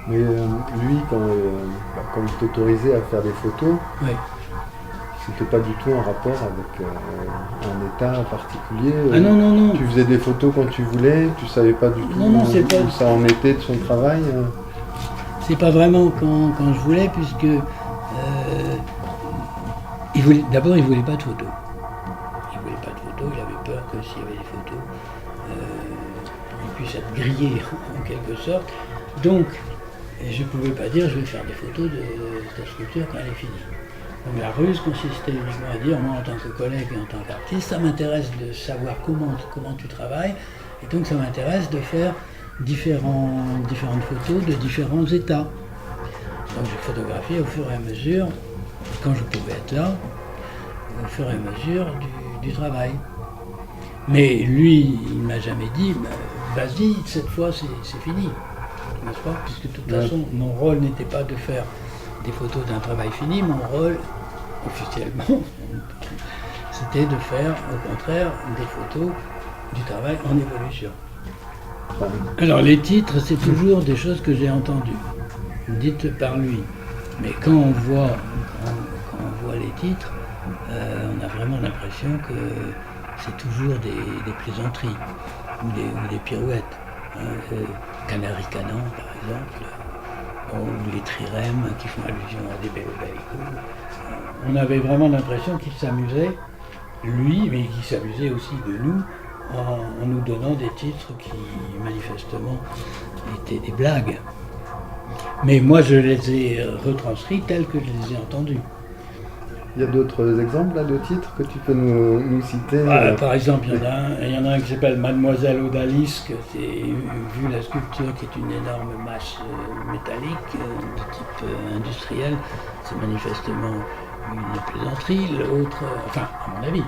Mais lui, quand il t'autorisait à faire des photos, oui. C'était pas du tout en rapport avec un état particulier. Ah non, non, non. Tu faisais des photos quand tu voulais, tu savais pas du tout où ça en était de son travail. C'est pas vraiment quand je voulais, puisque d'abord il voulait pas de photos. Il voulait pas de photos, il avait peur que s'il y avait des photos, il puisse être grillé en quelque sorte. Donc je pouvais pas dire je vais faire des photos de ta sculpture quand elle est finie. Donc la ruse consistait uniquement à dire, moi en tant que collègue et en tant qu'artiste, ça m'intéresse de savoir comment tu travailles, et donc ça m'intéresse de faire différentes photos de différents états. Donc j'ai photographié au fur et à mesure, quand je pouvais être là, au fur et à mesure du travail. Mais lui, il ne m'a jamais dit, vas-y, cette fois c'est fini, n'est-ce pas? Puisque de toute façon, mon rôle n'était pas de faire des photos d'un travail fini, mon rôle, officiellement, c'était de faire, au contraire, des photos du travail en évolution. Alors les titres, c'est toujours des choses que j'ai entendues, dites par lui. Mais quand on voit les titres, on a vraiment l'impression que c'est toujours des plaisanteries ou des pirouettes. Canary Canan, par exemple, ou les trirèmes qui font allusion à des bellicos. On avait vraiment l'impression qu'il s'amusait, lui, mais qu'il s'amusait aussi de nous, en nous donnant des titres qui, manifestement, étaient des blagues. Mais moi, je les ai retranscrits tels que je les ai entendus. Il y a d'autres exemples là, de titres que tu peux nous citer? Par exemple, il y en a un qui s'appelle Mademoiselle Odalisque. C'est vu la sculpture qui est une énorme masse métallique de type industriel. C'est manifestement une plaisanterie. L'autre, enfin à mon avis,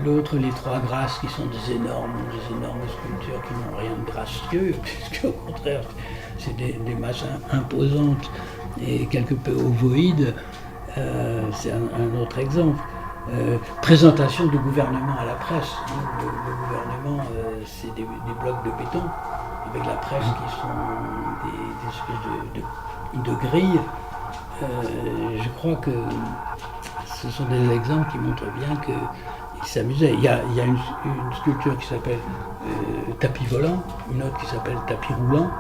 l'autre, les trois grâces qui sont des énormes sculptures qui n'ont rien de gracieux, puisqu'au contraire, c'est des masses imposantes et quelque peu ovoïdes. C'est un autre exemple. Présentation du gouvernement à la presse. Le gouvernement, c'est des blocs de béton avec la presse qui sont des espèces de grilles. Je crois que ce sont des exemples qui montrent bien qu'il s'amusait. Il y a une sculpture qui s'appelle tapis volant, une autre qui s'appelle tapis roulant.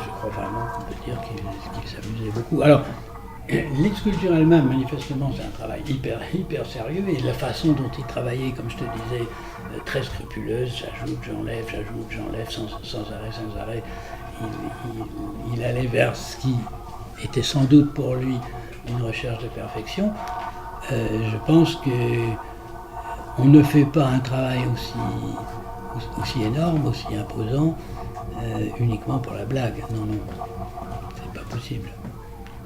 Je crois vraiment qu'on peut dire qu'il s'amusait beaucoup. Alors, les sculptures elles-mêmes, manifestement, c'est un travail hyper sérieux, et la façon dont il travaillait, comme je te disais, très scrupuleuse, j'ajoute, j'enlève, sans arrêt, il allait vers ce qui était sans doute pour lui une recherche de perfection. Je pense qu'on ne fait pas un travail aussi énorme, aussi imposant, uniquement pour la blague. Non, c'est pas possible.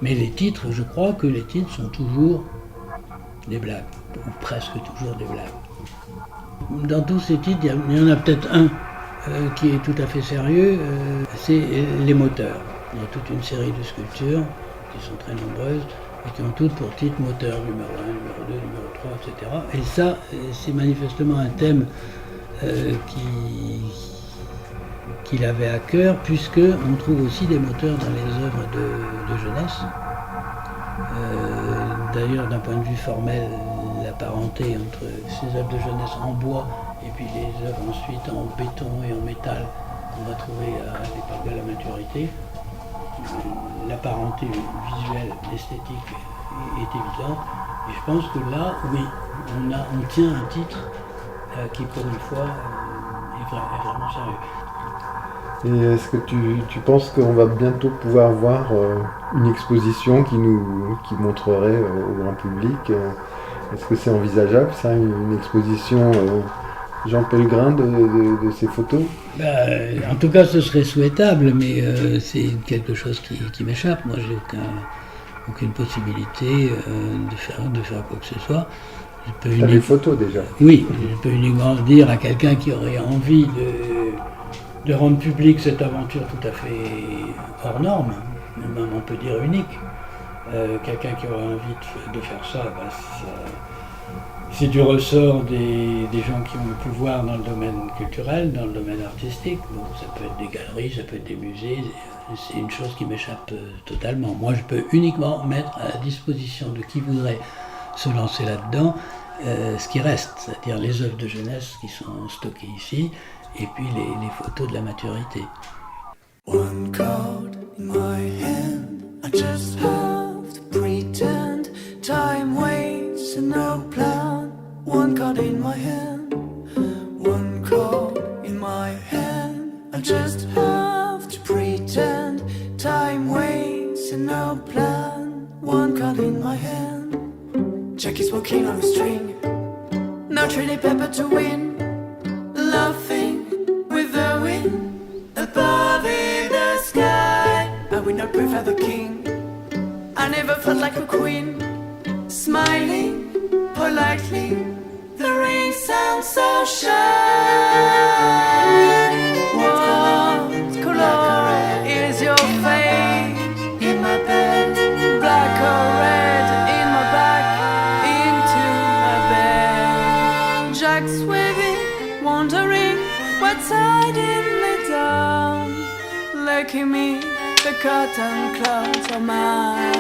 Mais les titres, je crois que les titres sont toujours des blagues, ou presque toujours des blagues. Dans tous ces titres, il y en a peut-être un qui est tout à fait sérieux, c'est les moteurs. Il y a toute une série de sculptures qui sont très nombreuses et qui ont toutes pour titre moteur numéro 1, numéro 2, numéro 3, etc. Et ça, c'est manifestement un thème qui qu'il avait à cœur, puisqu'on trouve aussi des moteurs dans les œuvres de jeunesse. D'ailleurs, d'un point de vue formel, la parenté entre ces œuvres de jeunesse en bois et puis les œuvres ensuite en béton et en métal qu'on va trouver à l'époque de la maturité, la parenté visuelle, esthétique est évidente. Et je pense que là, oui, on tient un titre qui, pour une fois, est vraiment sérieux. Et est-ce que tu penses qu'on va bientôt pouvoir voir une exposition qui montrerait au grand public est-ce que c'est envisageable, ça, une exposition Jean Pellegrin de ces photos? En tout cas, ce serait souhaitable, mais c'est quelque chose qui m'échappe. Moi, j'ai aucune possibilité de faire quoi que ce soit. T'as des photos déjà? Oui, je peux uniquement dire à quelqu'un qui aurait envie de rendre public cette aventure tout à fait hors norme, même on peut dire unique. Quelqu'un qui aurait envie de faire ça, c'est du ressort des gens qui ont le pouvoir dans le domaine culturel, dans le domaine artistique. Bon, ça peut être des galeries, ça peut être des musées, c'est une chose qui m'échappe totalement. Moi, je peux uniquement mettre à la disposition de qui voudrait se lancer là-dedans ce qui reste, c'est-à-dire les œuvres de jeunesse qui sont stockées ici, et puis les photos de la maturité. One card in my hand, I just have to pretend. Time waits and no plan. One card in my hand, one card in my hand, I just have to pretend. Time waits and no plan. One card in my hand. Jackie's walking on a string, no Chili Pepper to win. Laughing with the wind above in the sky. I would not prefer the king, I never felt like a queen. Smiling politely, the ring sounds so shy. What color is your fate? In my bed, black or red. In my back, into my bed. Jack's waving, wondering what's hiding me down. Lucky me, the cotton clouds are mine.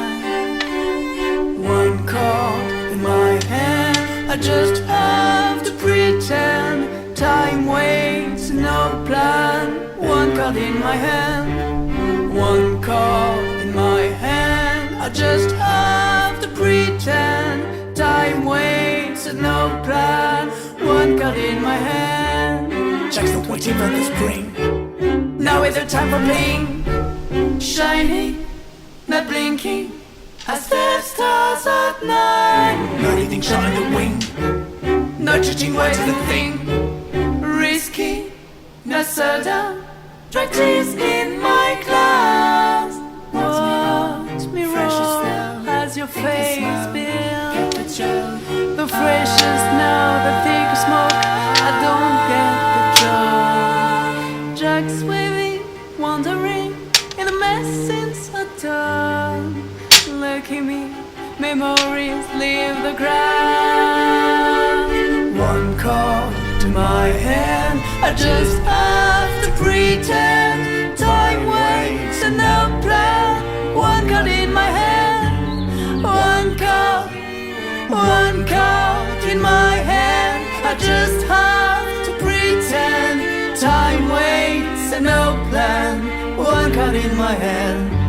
One card in my hand, I just have to pretend. Time waits, no plan. One card in my hand, one card in my hand, I just have to pretend. Time waits, no plan. One card in my hand. Jack's not waiting for the spring, now is the time for playing. Shining, not blinking, I stare stars at night. Not anything shot on the wing, not judging words is a thing. Risky, not certain, dry tears in my glass. Watch me roll as your face builds. The freshest now, the thicker smoke, I don't get the joke. Jack's waving, wandering in a mess since I done. Lucky me, memories leave the ground. One card to my hand, I just have to pretend. Time waits and no plan. One card in my hand, one card in my hand, I just have to pretend. Time waits and no plan. One card in my hand.